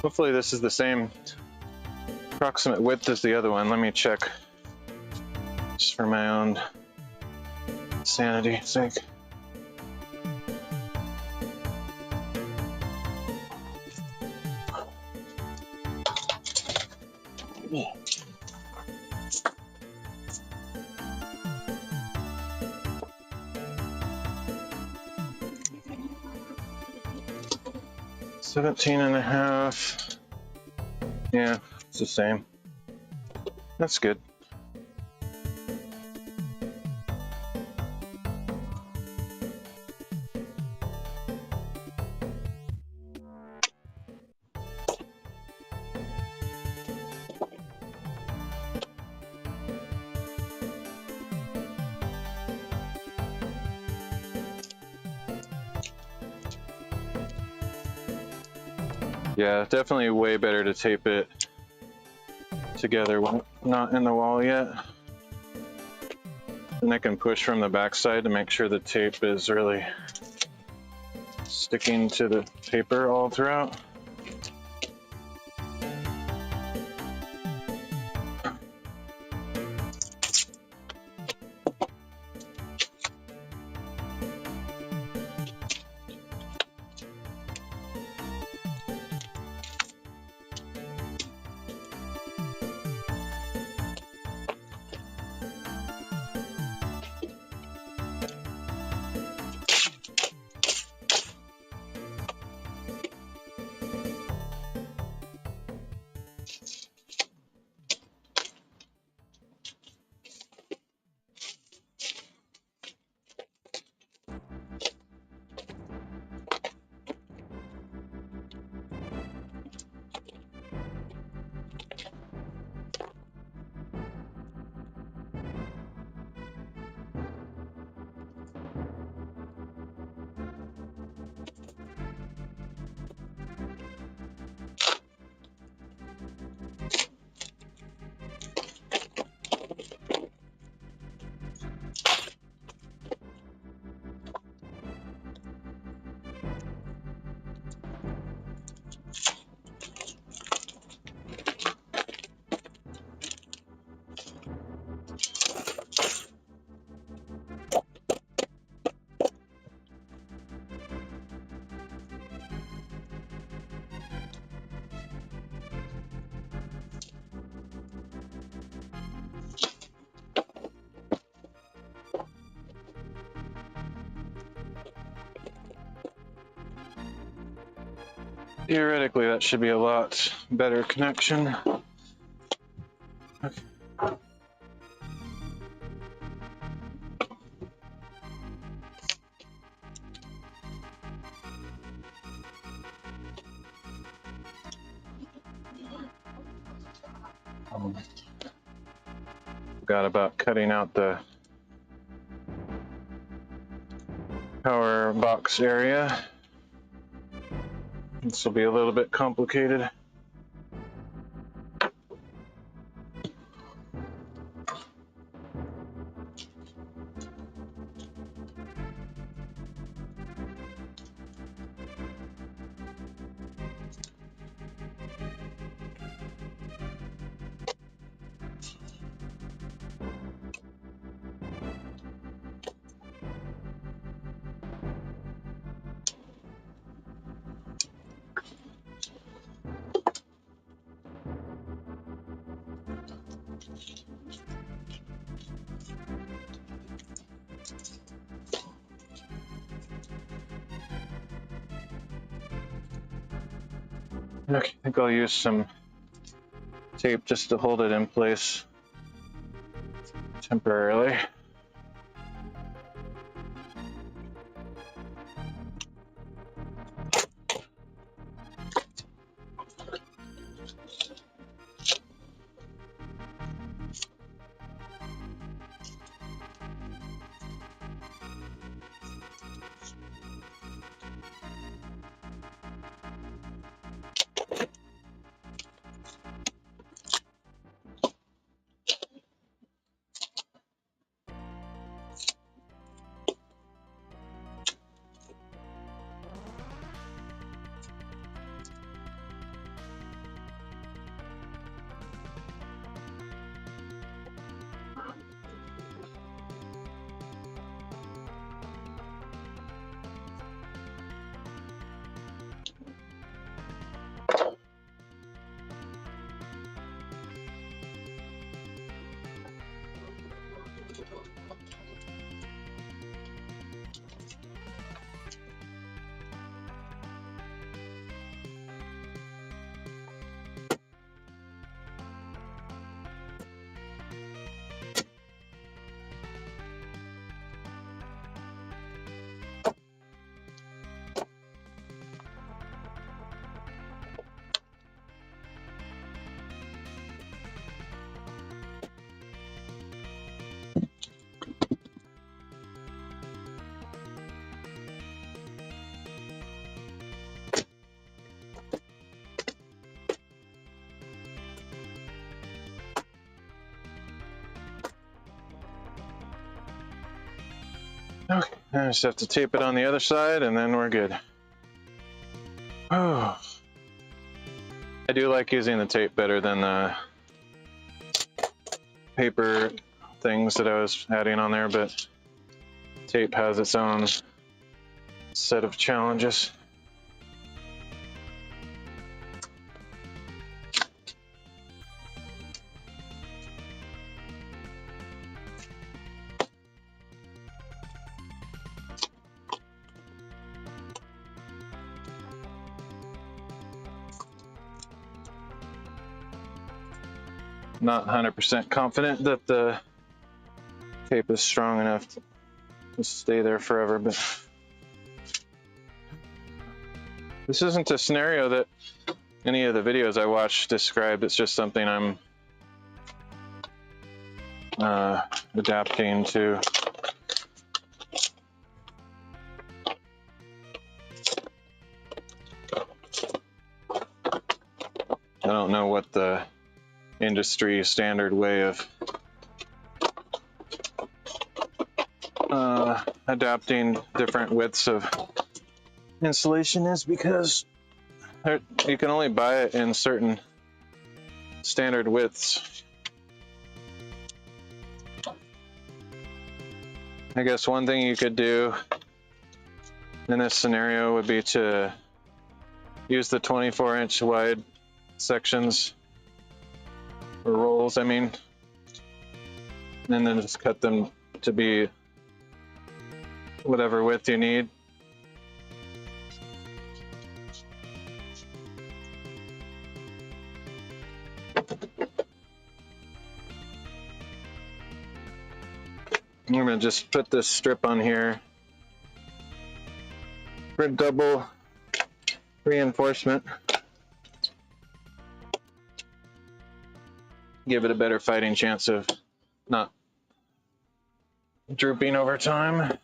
Hopefully this is the same approximate width as the other one. Let me check just for my own sanity's sake. Yeah. $17.5. Yeah, it's the same. That's good. Yeah, definitely way better to tape it together when not in the wall yet. And I can push from the backside to make sure the tape is really sticking to the paper all throughout. Theoretically, that should be a lot better connection. Okay. Forgot about cutting out the power box area. This will be a little bit complicated. Okay, I think I'll use some tape just to hold it in place temporarily. Okay, I just have to tape it on the other side and then we're good. Oh, I do like using the tape better than the paper things that I was adding on there, but tape has its own set of challenges. Not 100% confident that the tape is strong enough to stay there forever, but this isn't a scenario that any of the videos I watch described. It's just something I'm adapting to. I don't know what the industry standard way of adapting different widths of insulation is, because you can only buy it in certain standard widths. I guess one thing you could do in this scenario would be to use the 24-inch wide sections, or rolls, I mean, and then just cut them to be whatever width you need. I'm gonna just put this strip on here for double reinforcement. Give it a better fighting chance of not drooping over time.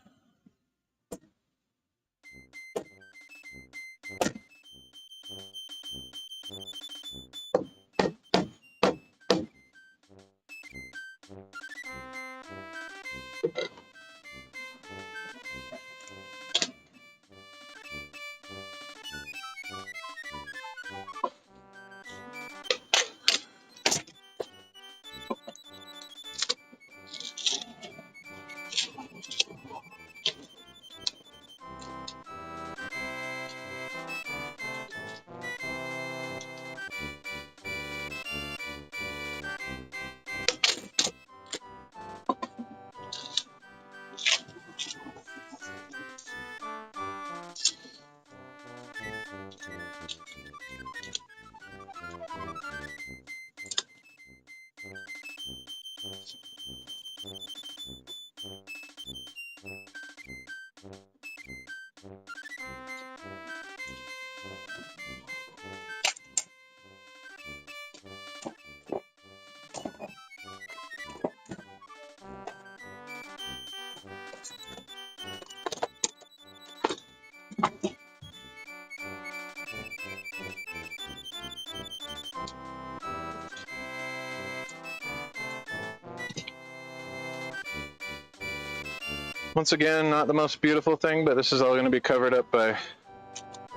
Once again, not the most beautiful thing, but this is all going to be covered up by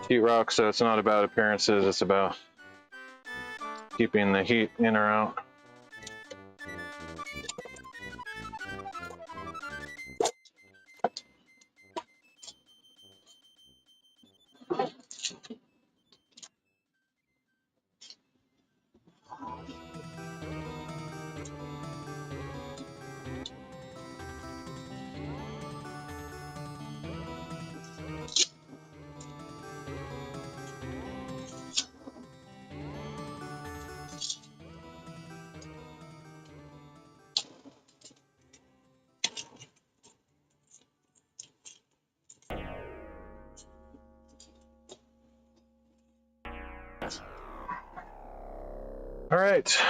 sheetrock, so it's not about appearances, it's about keeping the heat in or out. All right,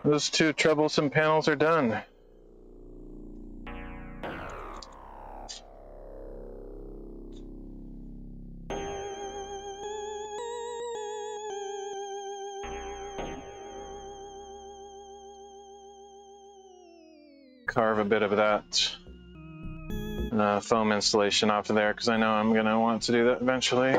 those two troublesome panels are done. Carve a bit of that foam insulation off of there because I know I'm going to want to do that eventually.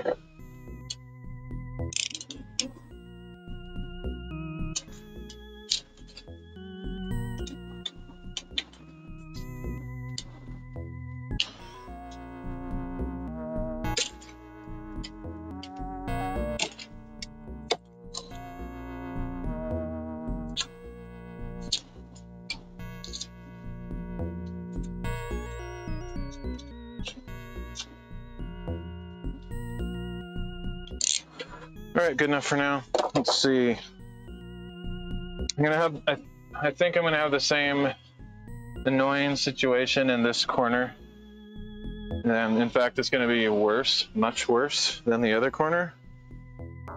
All right, good enough for now. Let's see. I think I'm gonna have the same annoying situation in this corner. And in fact, it's gonna be worse, much worse than the other corner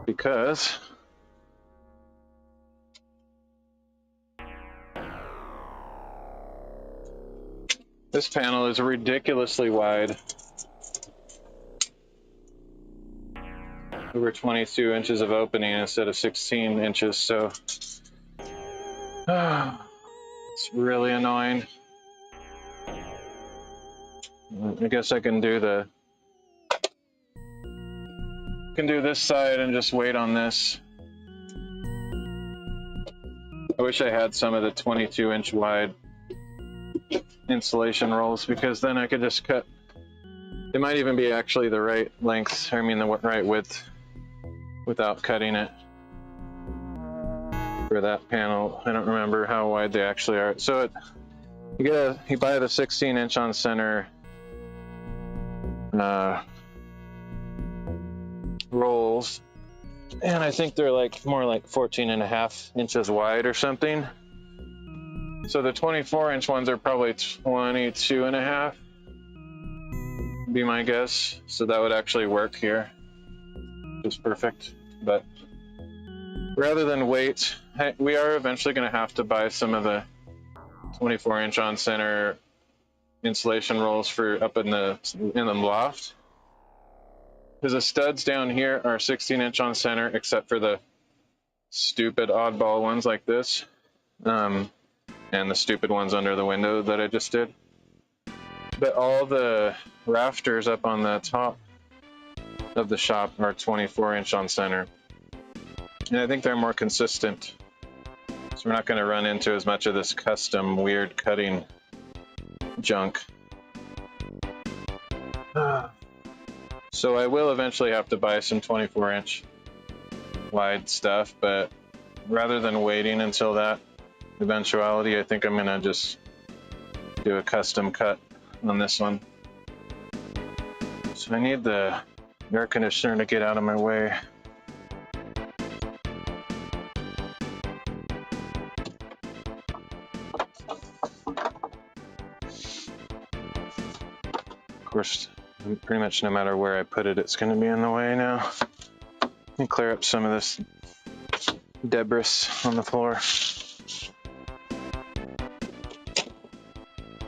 because this panel is ridiculously wide. Over 22 inches of opening instead of 16 inches, so it's really annoying. I guess I can do this side and just wait on this. I wish I had some of the 22-inch wide insulation rolls because then I could just cut. It might even be actually the right length, I mean the right width, without cutting it for that panel. I don't remember how wide they actually are. So you buy the 16-inch on center rolls, and I think they're like more like 14.5 inches wide or something. So the 24-inch ones are probably 22.5, be my guess. So that would actually work here. Is perfect. But rather than wait, we are eventually going to have to buy some of the 24-inch on center insulation rolls for up in the loft, because the studs down here are 16-inch on center except for the stupid oddball ones like this, and the stupid ones under the window that I just did. But all the rafters up on the top of the shop are 24-inch on center, and I think they're more consistent, so we're not going to run into as much of this custom weird cutting junk. So I will eventually have to buy some 24-inch wide stuff, but rather than waiting until that eventuality, I think I'm going to just do a custom cut on this one. So I need the air conditioner to get out of my way. Of course, pretty much no matter where I put it, it's going to be in the way now. Let me clear up some of this debris on the floor.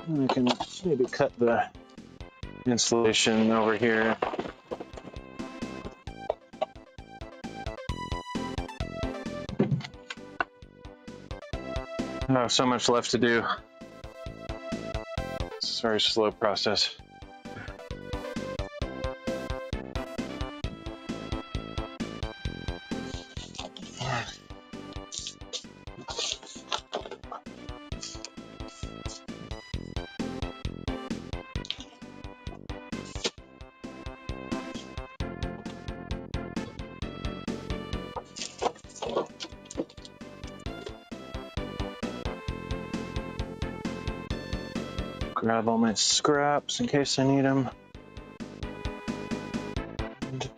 And I can maybe cut the insulation over here. Oh, so much left to do. It's a very slow process. Grab all my scraps in case I need them. And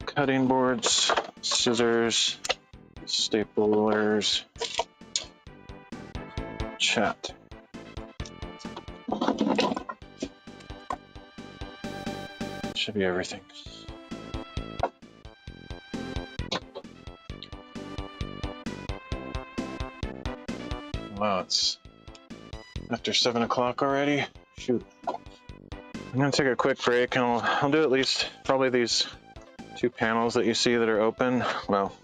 cutting boards, scissors, staplers, chat. Should be everything. Wow, it's after 7 o'clock already. Shoot. I'm gonna take a quick break, and I'll do at least probably these 2 panels that you see that are open. Well,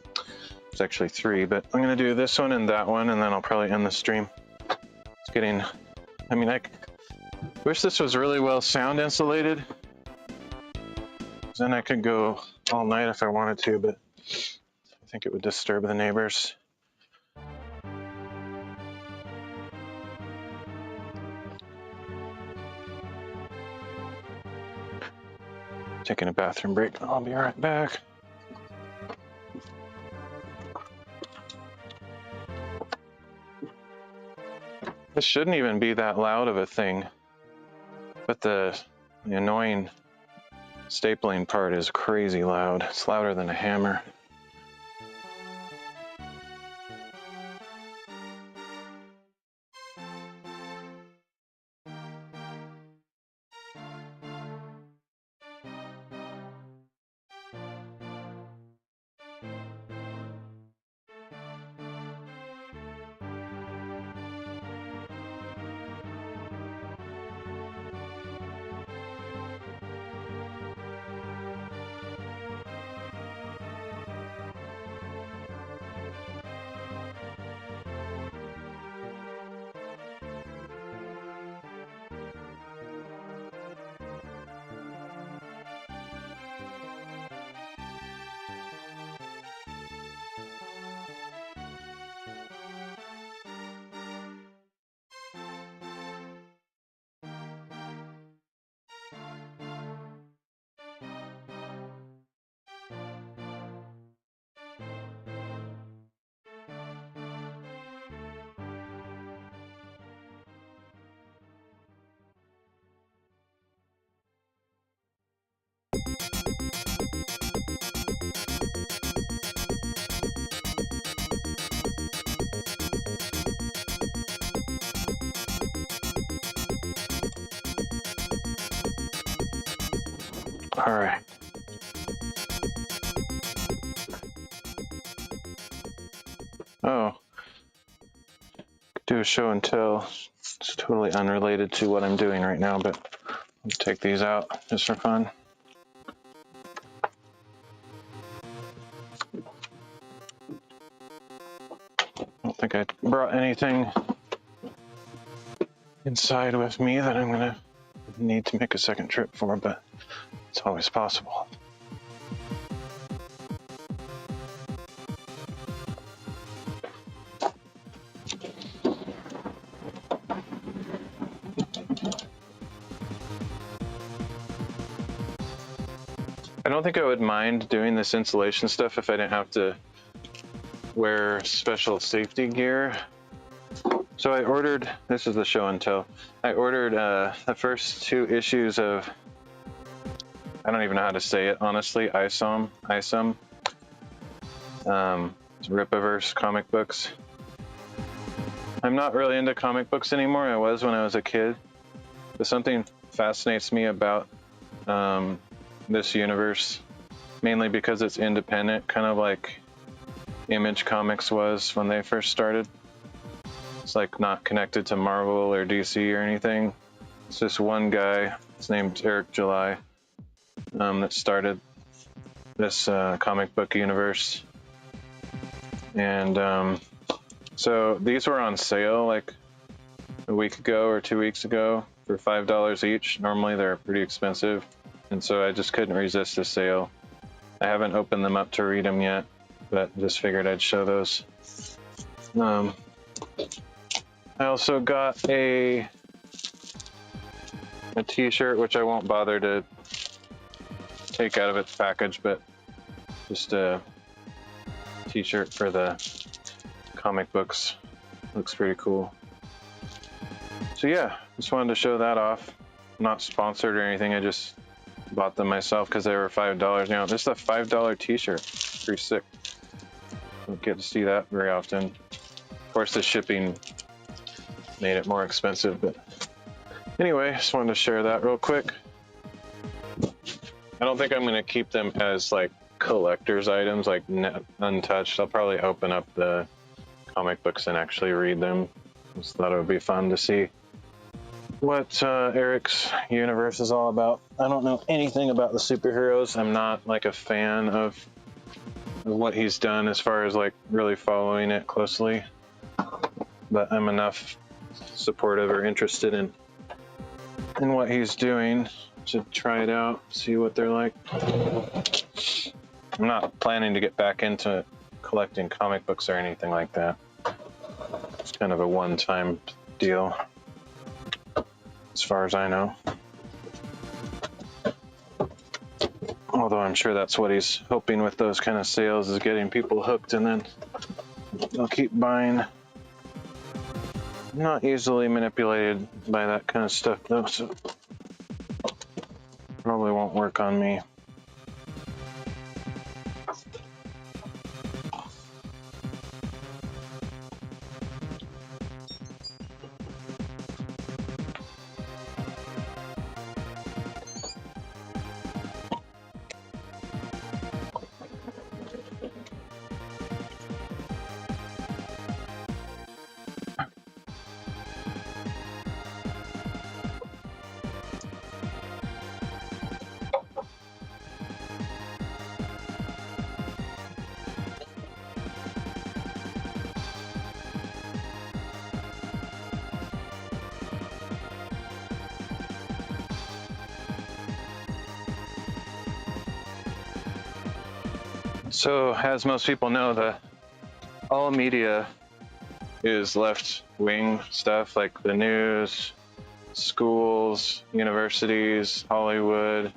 it's actually 3, but I'm gonna do this one and that one, and then I'll probably end the stream. It's getting I mean, I wish this was really well sound insulated. Then I could go all night if I wanted to, but I think it would disturb the neighbors. Taking a bathroom break. I'll be right back. This shouldn't even be that loud of a thing, but the annoying stapling part is crazy loud. It's louder than a hammer. All right. Oh, do a show and tell. It's totally unrelated to what I'm doing right now, but let's take these out just for fun. I don't think I brought anything inside with me that I'm gonna need to make a second trip for, but it's always possible. I don't think I would mind doing this insulation stuff if I didn't have to wear special safety gear. So I ordered, this is the show and tell, I ordered the first 2 issues of, I don't even know how to say it, honestly, ISOM, Rippaverse comic books. I'm not really into comic books anymore. I was when I was a kid, but something fascinates me about this universe, mainly because it's independent, kind of like Image Comics was when they first started. It's like not connected to Marvel or DC or anything. It's just one guy, his name's Eric July, that started this comic book universe. And so these were on sale like a week ago or 2 weeks ago for $5 each. Normally they're pretty expensive, and so I just couldn't resist the sale. I haven't opened them up to read them yet, but just figured I'd show those. I also got a t-shirt, which I won't bother to take out of its package, but just a t-shirt for the comic books. Looks pretty cool. So yeah, just wanted to show that off. I'm not sponsored or anything, I just bought them myself because they were $5. You know, this is a $5 t-shirt. Pretty sick. Don't get to see that very often. Of course, the shipping made it more expensive, but anyway, just wanted to share that real quick. I don't think I'm going to keep them as like collector's items, like untouched. I'll probably open up the comic books and actually read them. Just thought it would be fun to see what Eric's universe is all about. I don't know anything about the superheroes. I'm not like a fan of what he's done as far as like really following it closely, but I'm enough supportive or interested in what he's doing to try it out, see what they're like. I'm not planning to get back into collecting comic books or anything like that. It's kind of a one-time deal, as far as I know. Although I'm sure that's what he's hoping with those kind of sales, is getting people hooked and then they'll keep buying. I'm not easily manipulated by that kind of stuff though, so probably won't work on me. So, as most people know, all media is left-wing stuff, like the news, schools, universities, Hollywood.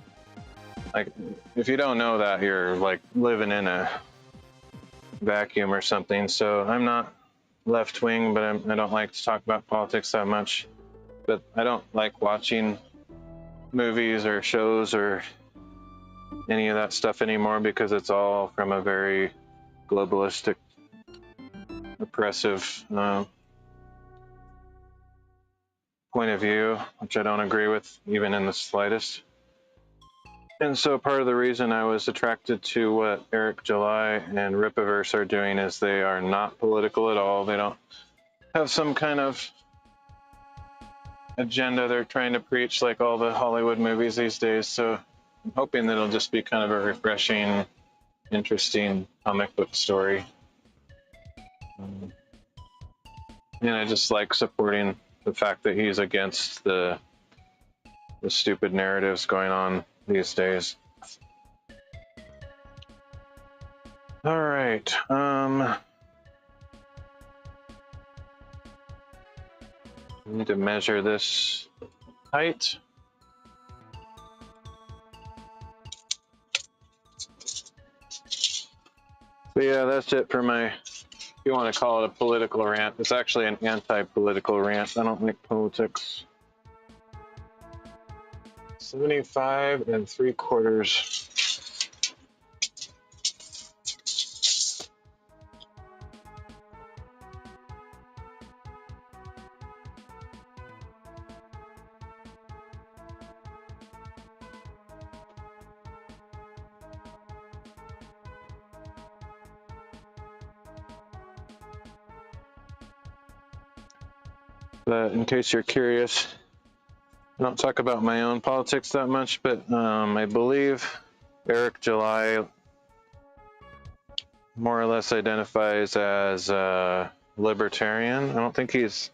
Like, if you don't know that, you're like living in a vacuum or something. So I'm not left-wing, but I don't like to talk about politics that much. But I don't like watching movies or shows or any of that stuff anymore because it's all from a very globalistic, oppressive point of view, which I don't agree with even in the slightest. And so part of the reason I was attracted to what Eric July and Ripiverse are doing is they are not political at all. They don't have some kind of agenda they're trying to preach like all the Hollywood movies these days. So I'm hoping that it'll just be kind of a refreshing, interesting comic book story. And I just like supporting the fact that he's against the stupid narratives going on these days. All right. I need to measure this height. So yeah, that's it for my, if you want to call it a political rant. It's actually an anti-political rant. I don't like politics. 75 3/4. But in case you're curious, I don't talk about my own politics that much, but I believe Eric July more or less identifies as libertarian. I don't think he's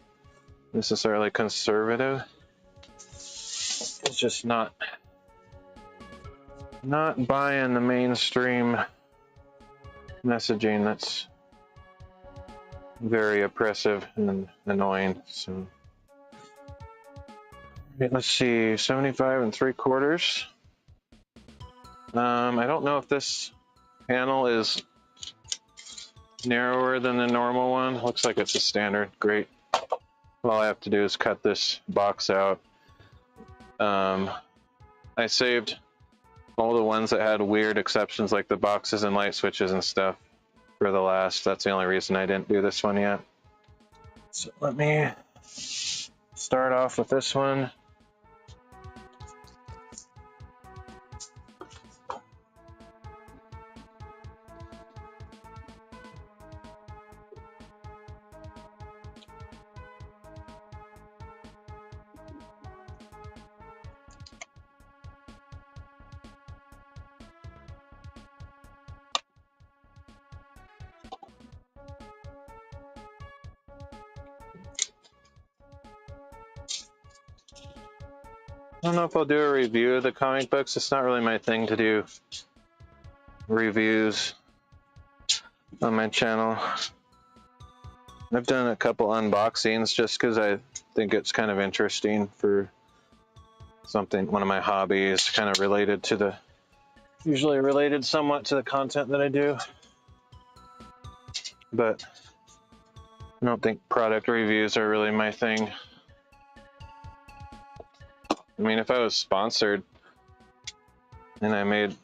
necessarily conservative. He's just not buying the mainstream messaging that's very oppressive and annoying. So let's see, 75 3/4. I don't know if this panel is narrower than the normal one. Looks like it's a standard. Great. All I have to do is cut this box out. I saved all the ones that had weird exceptions, like the boxes and light switches and stuff, for the last. That's the only reason I didn't do this one yet. So let me start off with this one. I don't know if I'll do a review of the comic books. It's not really my thing to do reviews on my channel. I've done a couple unboxings just because I think it's kind of interesting for something, one of my hobbies, kind of related to the, usually related somewhat to the content that I do. But I don't think product reviews are really my thing. I mean, if I was sponsored and I made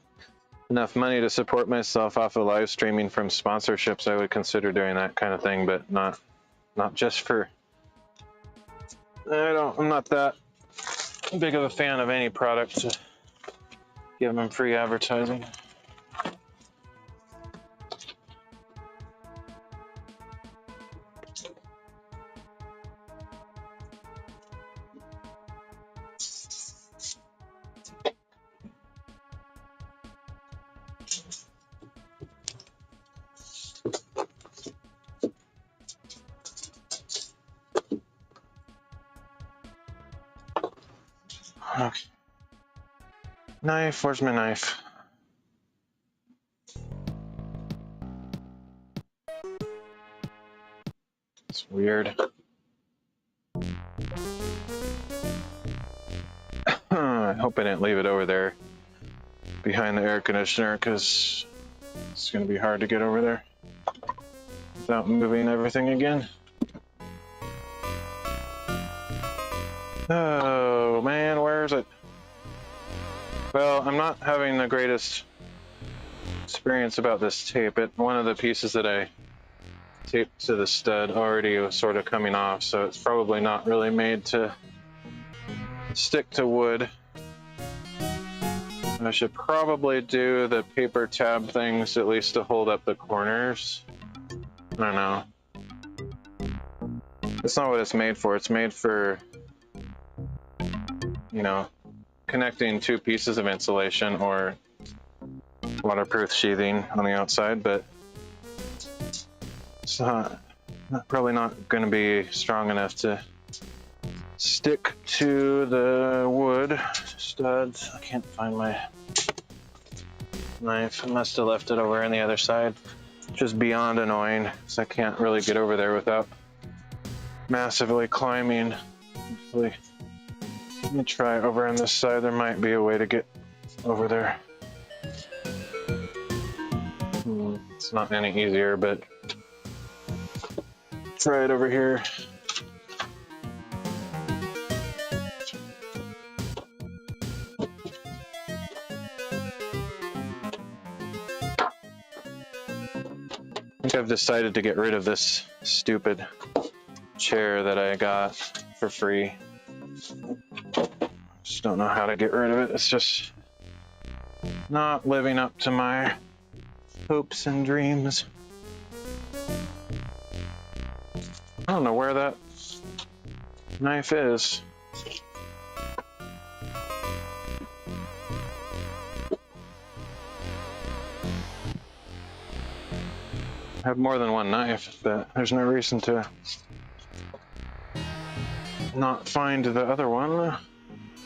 enough money to support myself off of live streaming from sponsorships, I would consider doing that kind of thing, but not just for, I'm not that big of a fan of any product to give them free advertising. Okay. Knife, where's my knife? It's weird. I hope I didn't leave it over there behind the air conditioner, because it's going to be hard to get over there without moving everything again. Oh man, where is it? Well, I'm not having the greatest experience about this tape. One of the pieces that I taped to the stud already was sort of coming off, so it's probably not really made to stick to wood. I should probably do the paper tab things at least to hold up the corners. I don't know. That's not what it's made for. It's made for, you know, connecting two pieces of insulation or waterproof sheathing on the outside, but it's probably not going to be strong enough to stick to the wood studs. I can't find my knife. I must have left it over on the other side. Just beyond annoying, because I can't really get over there without massively climbing. Hopefully, let me try over on this side. There might be a way to get over there. It's not any easier, but try it over here. I think I've decided to get rid of this stupid chair that I got for free. Just don't know how to get rid of it. It's just not living up to my hopes and dreams. I don't know where that knife is. I have more than one knife, but there's no reason to not find the other one. I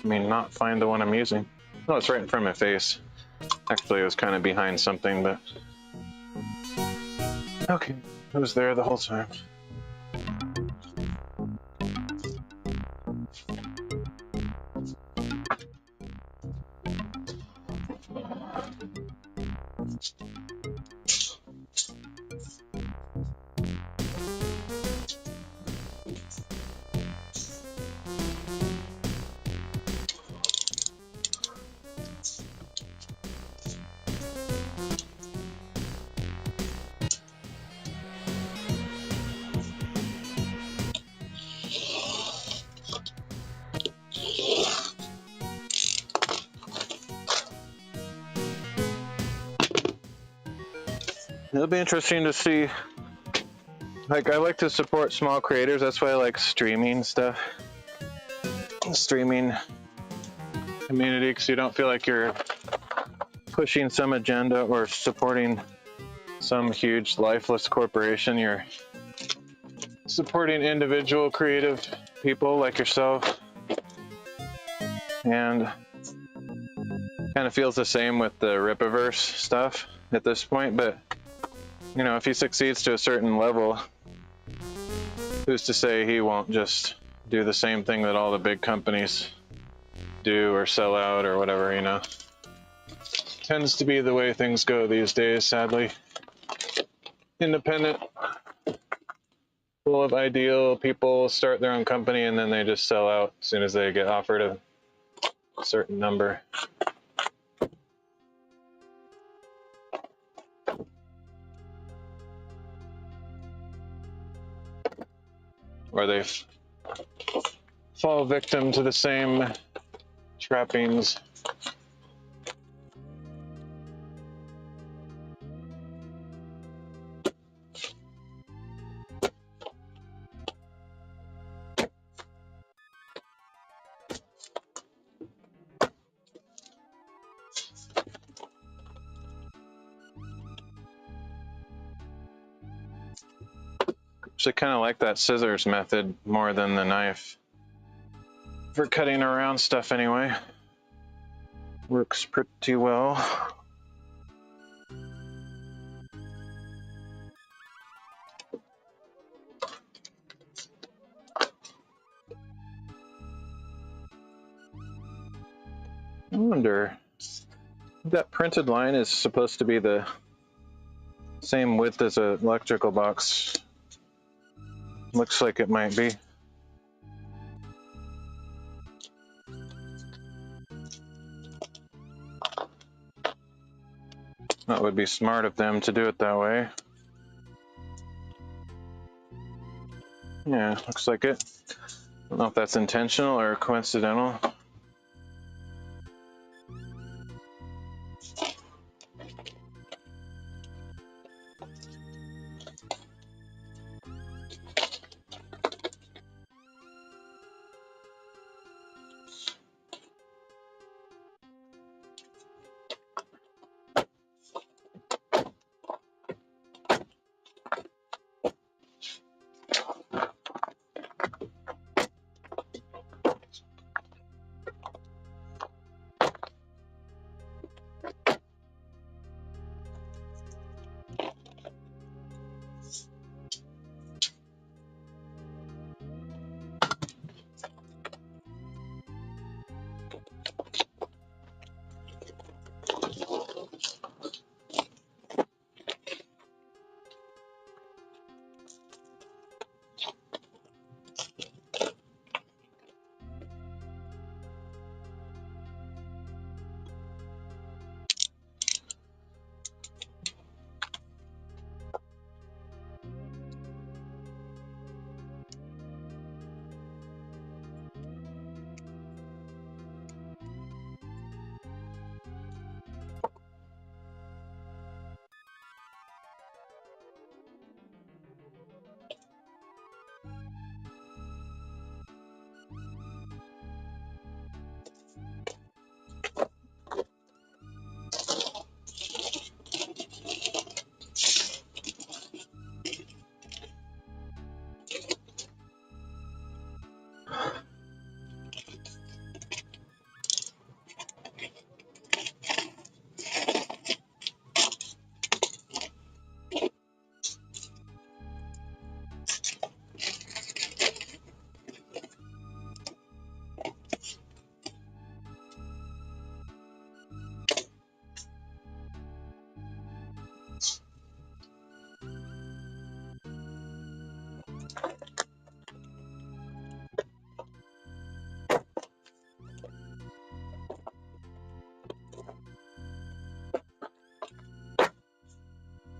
mean, not find the one I'm using. Oh, it's right in front of my face. Actually, it was kind of behind something, but okay, it was there the whole time. It'll be interesting to see. Like, I like to support small creators. That's why I like streaming stuff. Streaming community, because you don't feel like you're pushing some agenda or supporting some huge lifeless corporation. You're supporting individual creative people like yourself. And kind of feels the same with the Ripiverse stuff at this point, but you know, if he succeeds to a certain level, who's to say he won't just do the same thing that all the big companies do or sell out or whatever, you know. Tends to be the way things go these days, sadly. Independent, full of ideal people start their own company and then they just sell out as soon as they get offered a certain number. Or they fall victim to the same trappings. Actually kind of like that scissors method more than the knife. For cutting around stuff anyway. Works pretty well. I wonder, that printed line is supposed to be the same width as an electrical box. Looks like it might be. That would be smart of them to do it that way. Yeah, looks like it. I don't know if that's intentional or coincidental.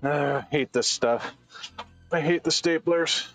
I hate this stuff. I hate the staplers.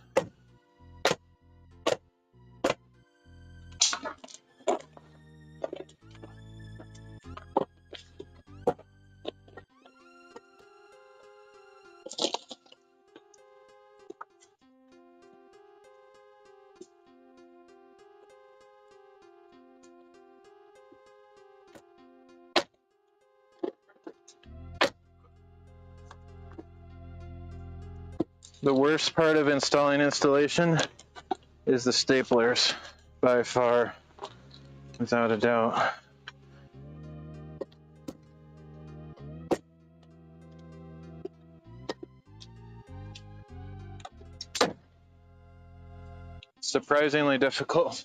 The worst part of installing installation is the staplers, by far. without a doubt. Surprisingly difficult.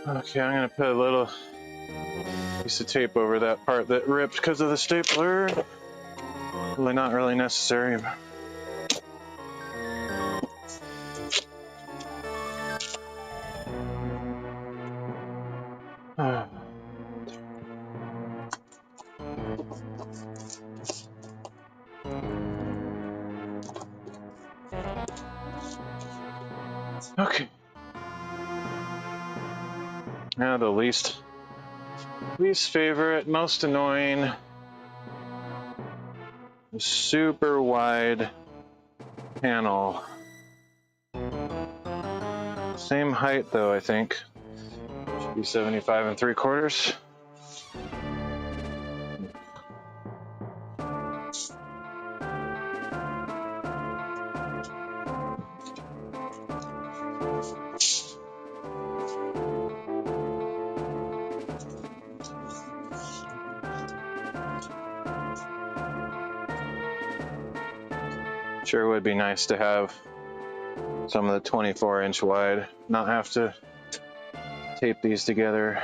Okay, I'm gonna put a little piece of tape over that part that ripped because of the stapler. Really not really necessary. Okay. Now the least favorite, most annoying, super wide panel. Same height though, I think. Should be 75 3/4. Sure would be nice to have some of the 24-inch wide, not have to tape these together.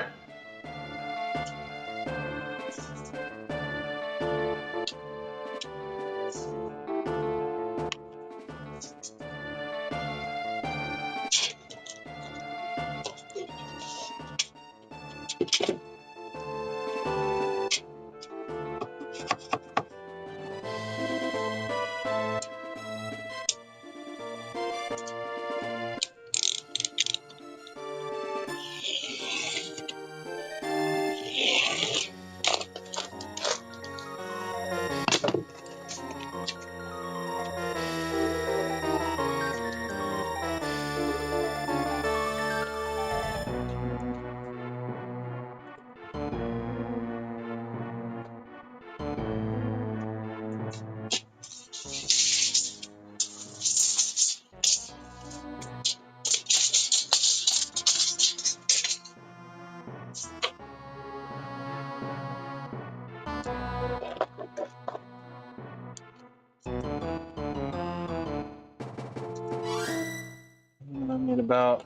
I need about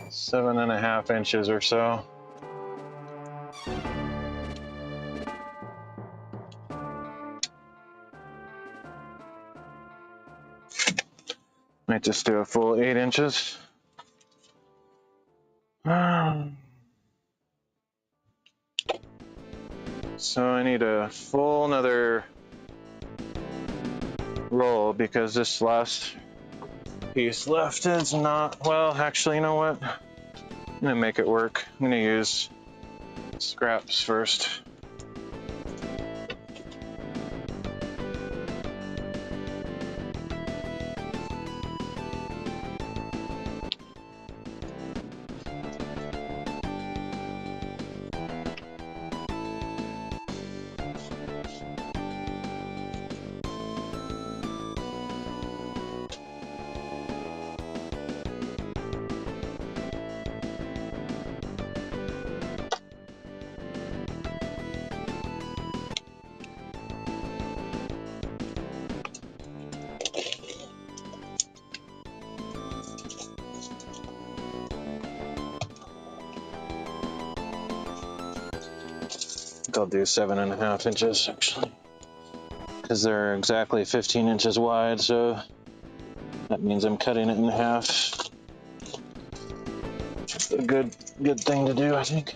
7.5 inches or so. Might just do a full 8 inches. So I need a full another roll because this last piece left is not, well, actually, you know what? I'm gonna make it work. I'm gonna use scraps first. think I'll do 7.5 inches actually, because they're exactly 15 inches wide, so that means I'm cutting it in half. A good thing to do, I think.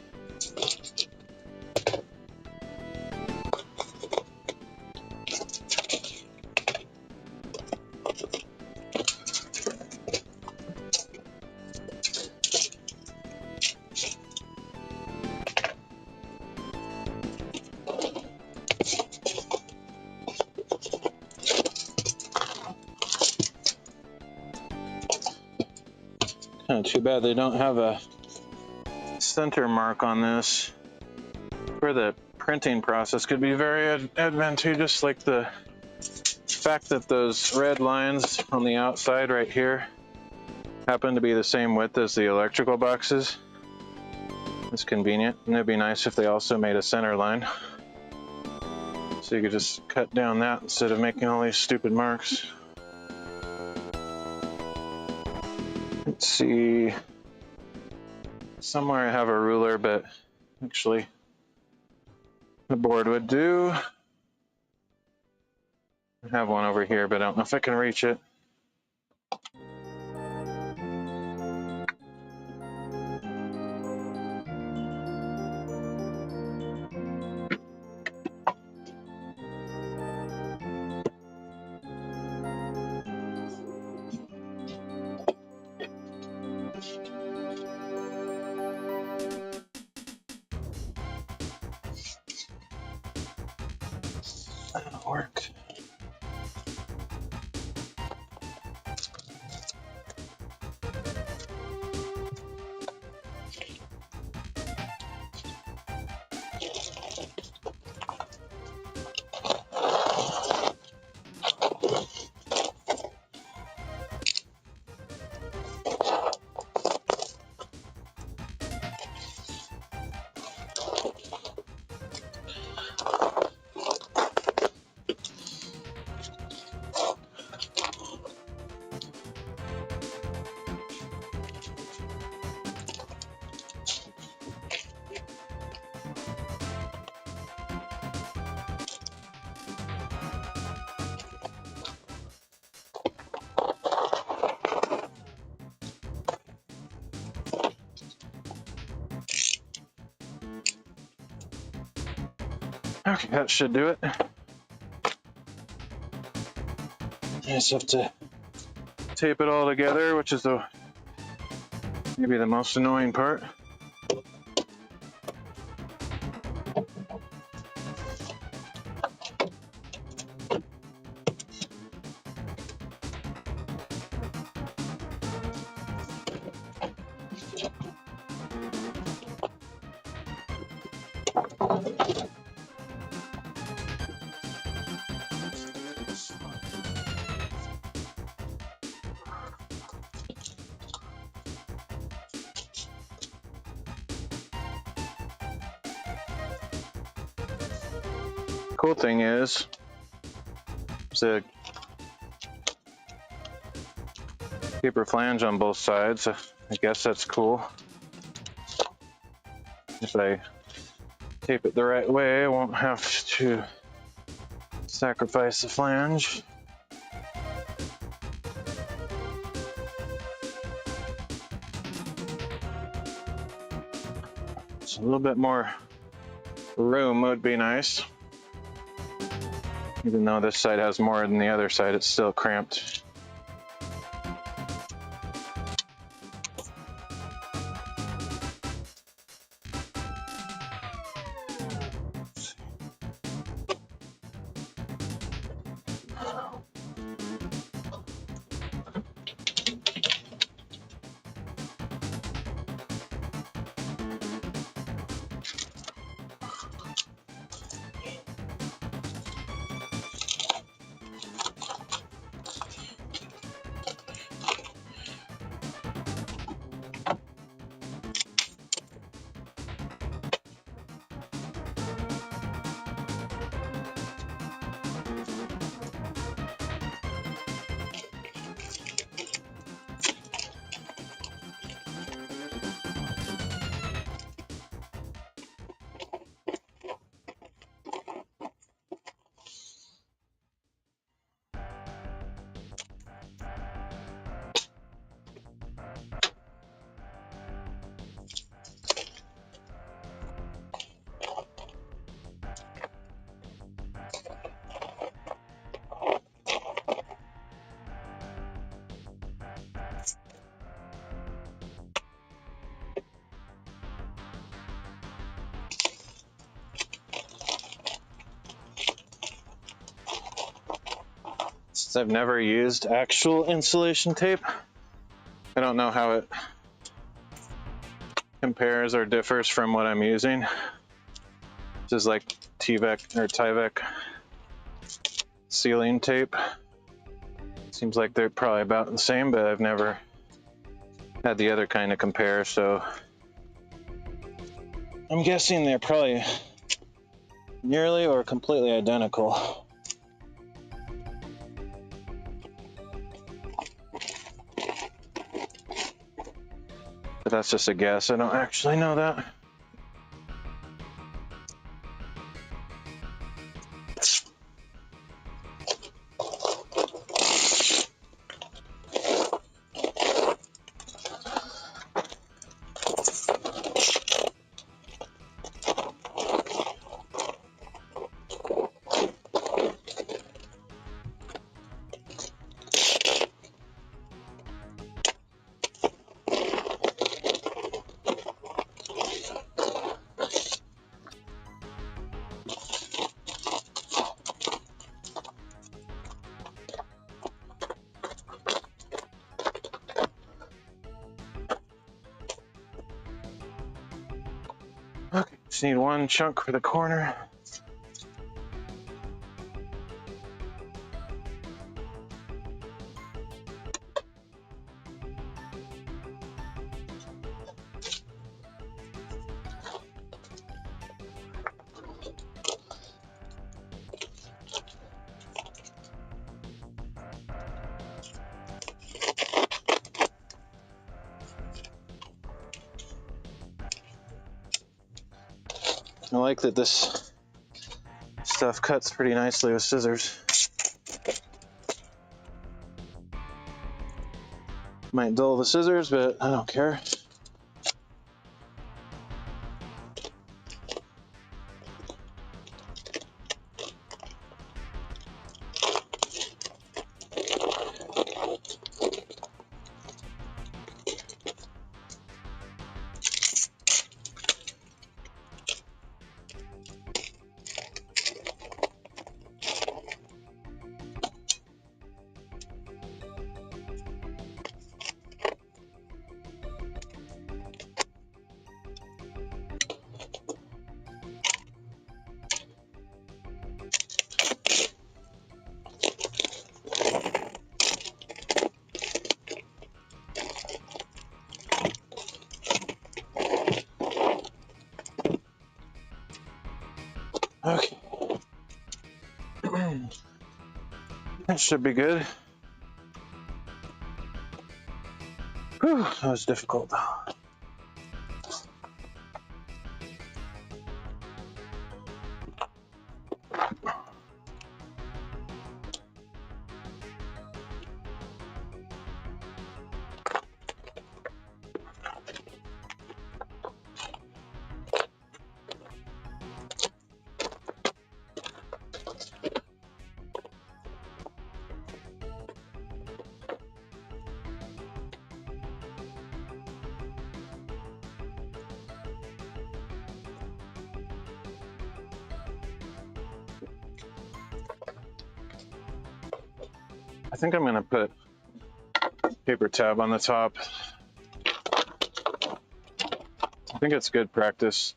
Kind of too bad they don't have a center mark on this. For the printing process could be very advantageous, like the fact that those red lines on the outside right here happen to be the same width as the electrical boxes. It's convenient, and it'd be nice if they also made a center line, so you could just cut down that instead of making all these stupid marks. Let's see, somewhere I have a ruler, but actually the board would do. I have one over here, but I don't know if I can reach it. That'll work. Okay, that should do it. I just have to tape it all together, which is maybe the most annoying part. Cool thing is, there's a paper flange on both sides. I guess that's cool. If I tape it the right way, I won't have to sacrifice the flange. So a little bit more room would be nice. Even though this side has more than the other side, it's still cramped. I've never used actual insulation tape. I don't know how it compares or differs from what I'm using. This is like Tyvek sealing tape. Seems like they're probably about the same, but I've never had the other kind of compare, so I'm guessing they're probably nearly or completely identical. But that's just a guess. I don't actually know that. Okay, just need one chunk for the corner. I like that this stuff cuts pretty nicely with scissors. Might dull the scissors, but I don't care. Okay. That should be good. Whew, that was difficult. I think I'm gonna put paper tab on the top. I think it's good practice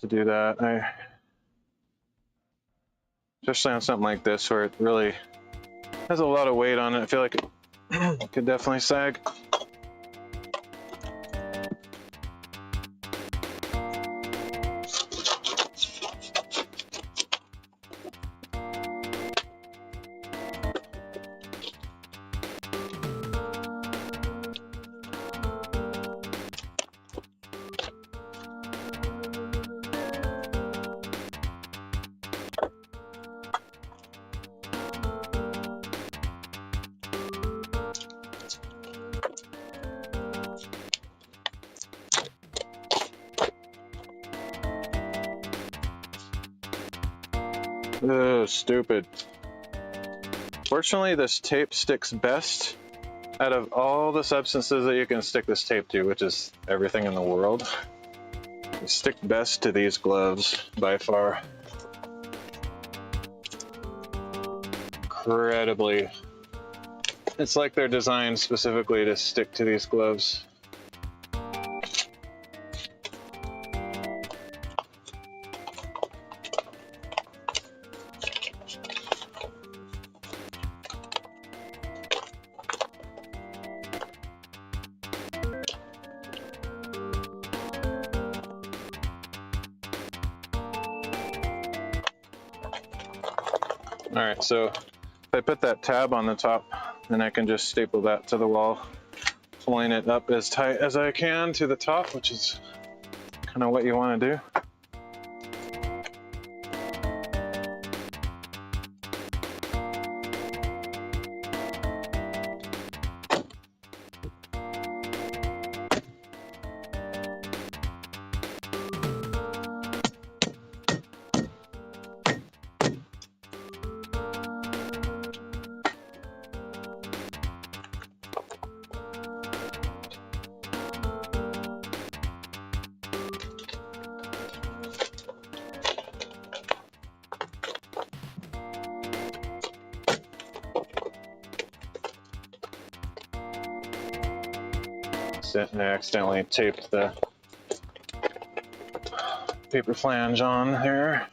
to do that. Especially on something like this where it really has a lot of weight on it. I feel like it could definitely sag. Ugh, stupid. Fortunately, this tape sticks best out of all the substances that you can stick this tape to, which is everything in the world. You stick best to these gloves by far. incredibly. It's like they're designed specifically to stick to these gloves. All right, so if I put that tab on the top, then I can just staple that to the wall, pulling it up as tight as I can to the top, which is kind of what you want to do. And I accidentally taped the paper flange on there.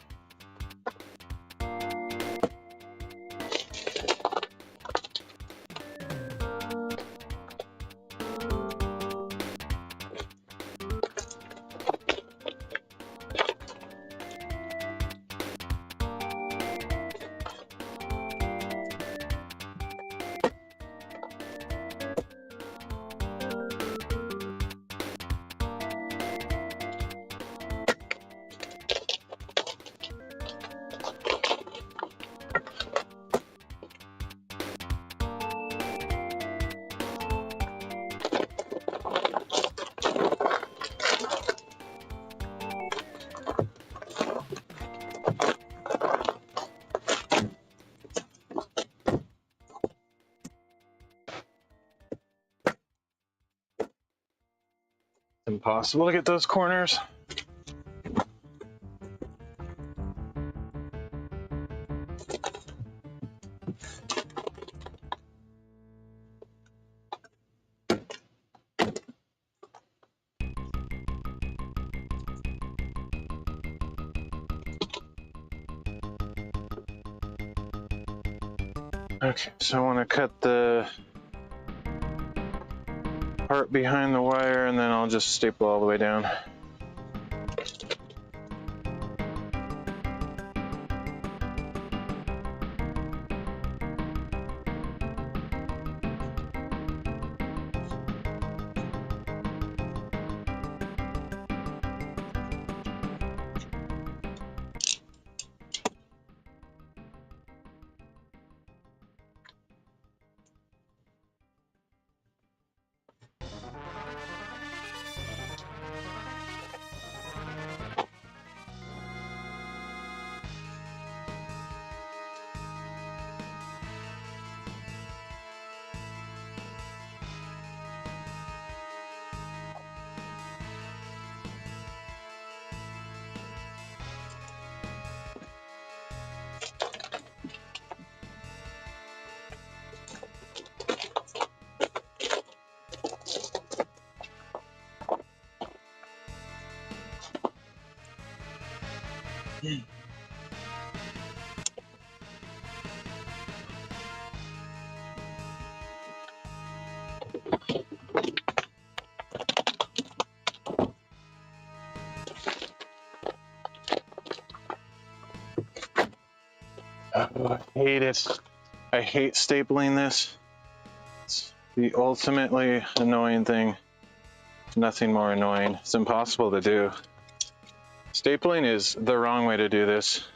Impossible to get those corners. Okay, so I want to cut the part behind the wire, and then I'll just staple all the way down. Oh, I hate it. I hate stapling this. It's the ultimately annoying thing. Nothing more annoying. It's impossible to do. Stapling is the wrong way to do this.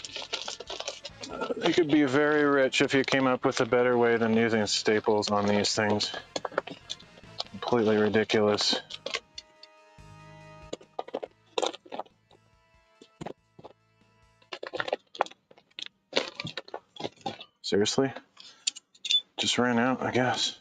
You could be very rich if you came up with a better way than using staples on these things. Completely ridiculous. Seriously? Just ran out, I guess.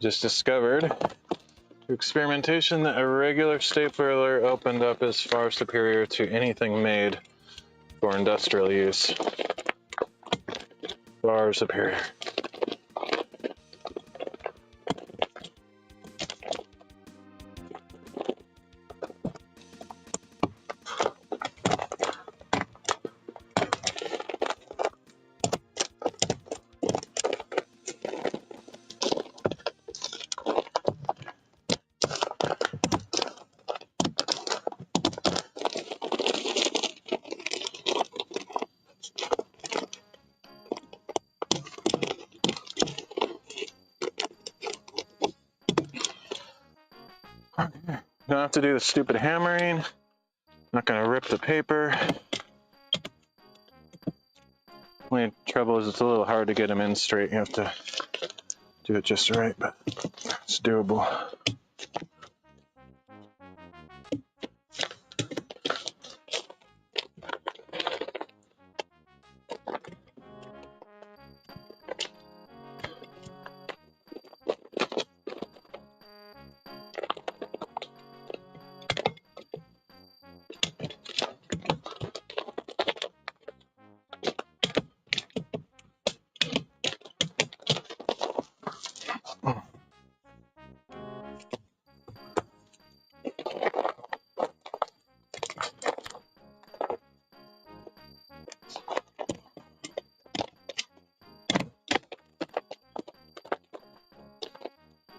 just discovered through experimentation that a regular stapler opened up is far superior to anything made for industrial use. Far superior. Don't have to do the stupid hammering. Not gonna rip the paper. Only trouble is it's a little hard to get them in straight. You have to do it just right, but it's doable.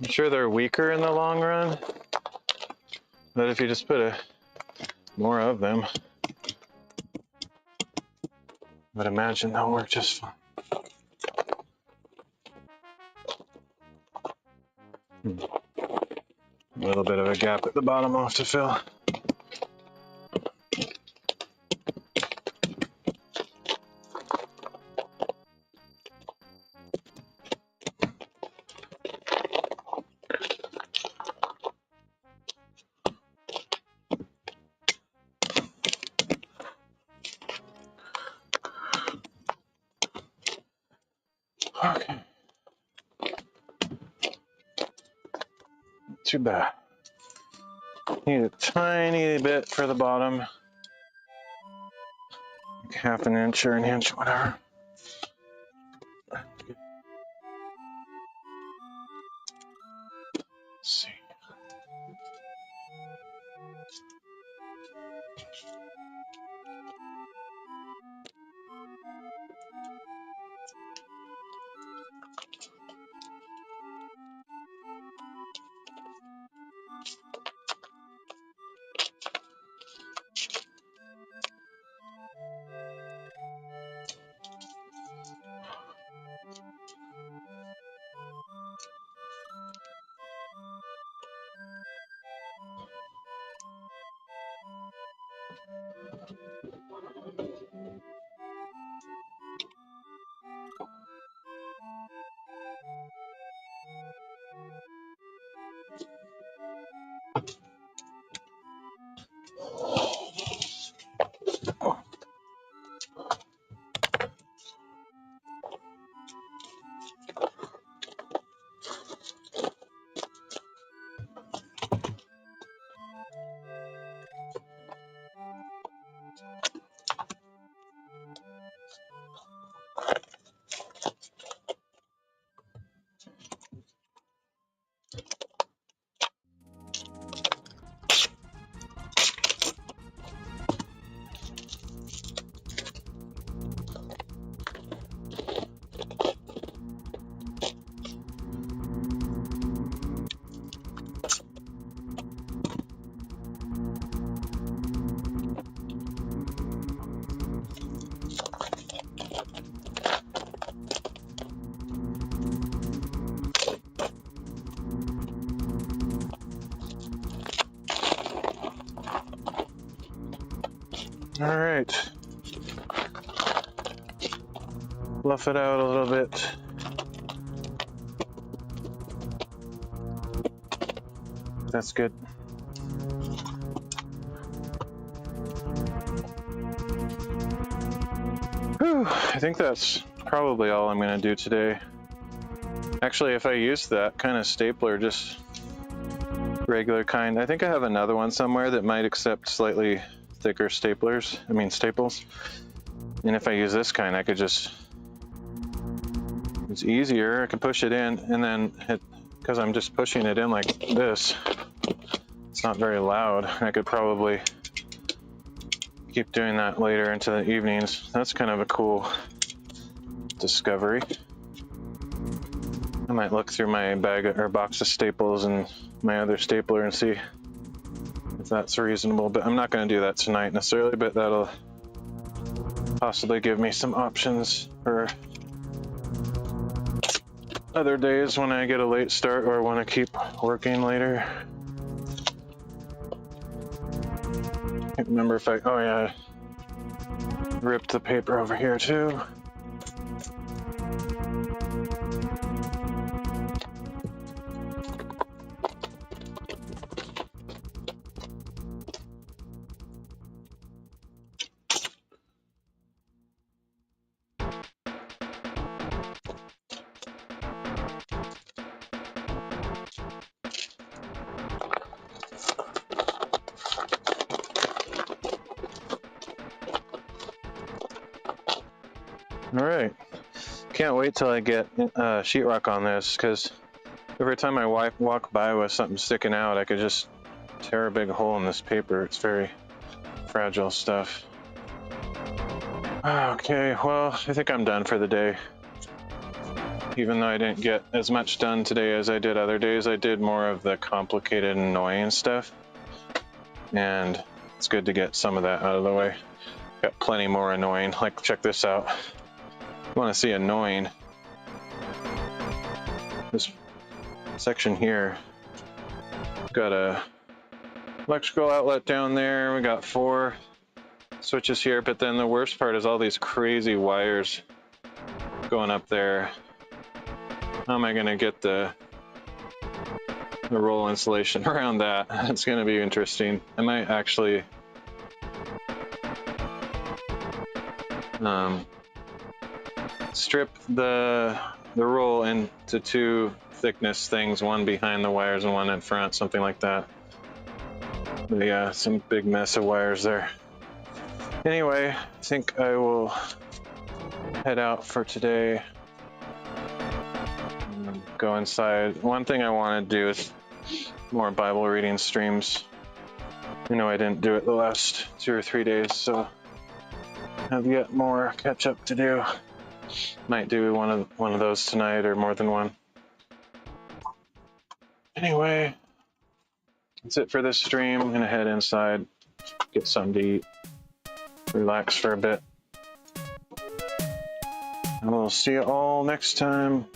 I'm sure they're weaker in the long run, but if you just put more of them, I would imagine they'll work just fine. A little bit of a gap at the bottom I'll have to fill. Okay. Not too bad. Need a tiny bit for the bottom. Like half an inch or an inch, whatever. Let's see. All right. Fluff it out a little bit. That's good. Whew, I think that's probably all I'm going to do today. Actually, if I use that kind of stapler, just regular kind, I think I have another one somewhere that might accept slightly thicker staples. And if I use this kind, I could just, it's easier. I can push it in, and then because I'm just pushing it in like this, it's not very loud. I could probably keep doing that later into the evenings. That's kind of a cool discovery. I might look through my bag or box of staples and my other stapler and see if that's reasonable, but I'm not going to do that tonight necessarily, but that'll possibly give me some options for other days when I get a late start or want to keep working later. Can't remember if oh yeah, I ripped the paper over here too. All right, can't wait till I get sheetrock on this, because every time I walk by with something sticking out, I could just tear a big hole in this paper. It's very fragile stuff. Okay, well, I think I'm done for the day. Even though I didn't get as much done today as I did other days, I did more of the complicated, annoying stuff. And it's good to get some of that out of the way. Got plenty more annoying. Like, check this out. You want to see annoying? This section here, got a electrical outlet down there. We got 4 switches here, but then the worst part is all these crazy wires going up there. How am I going to get the roll insulation around that? It's going to be interesting. I might actually strip the roll into 2 thickness things, one behind the wires and one in front, something like that. But yeah, some big mess of wires there. Anyway, I think I will head out for today. Go inside. One thing I want to do is more Bible reading streams. I know I didn't do it the last 2 or 3 days, so I have yet more catch up to do. Might do one of those tonight, or more than one. Anyway, that's it for this stream. I'm gonna head inside, get something to eat, relax for a bit. And we'll see you all next time.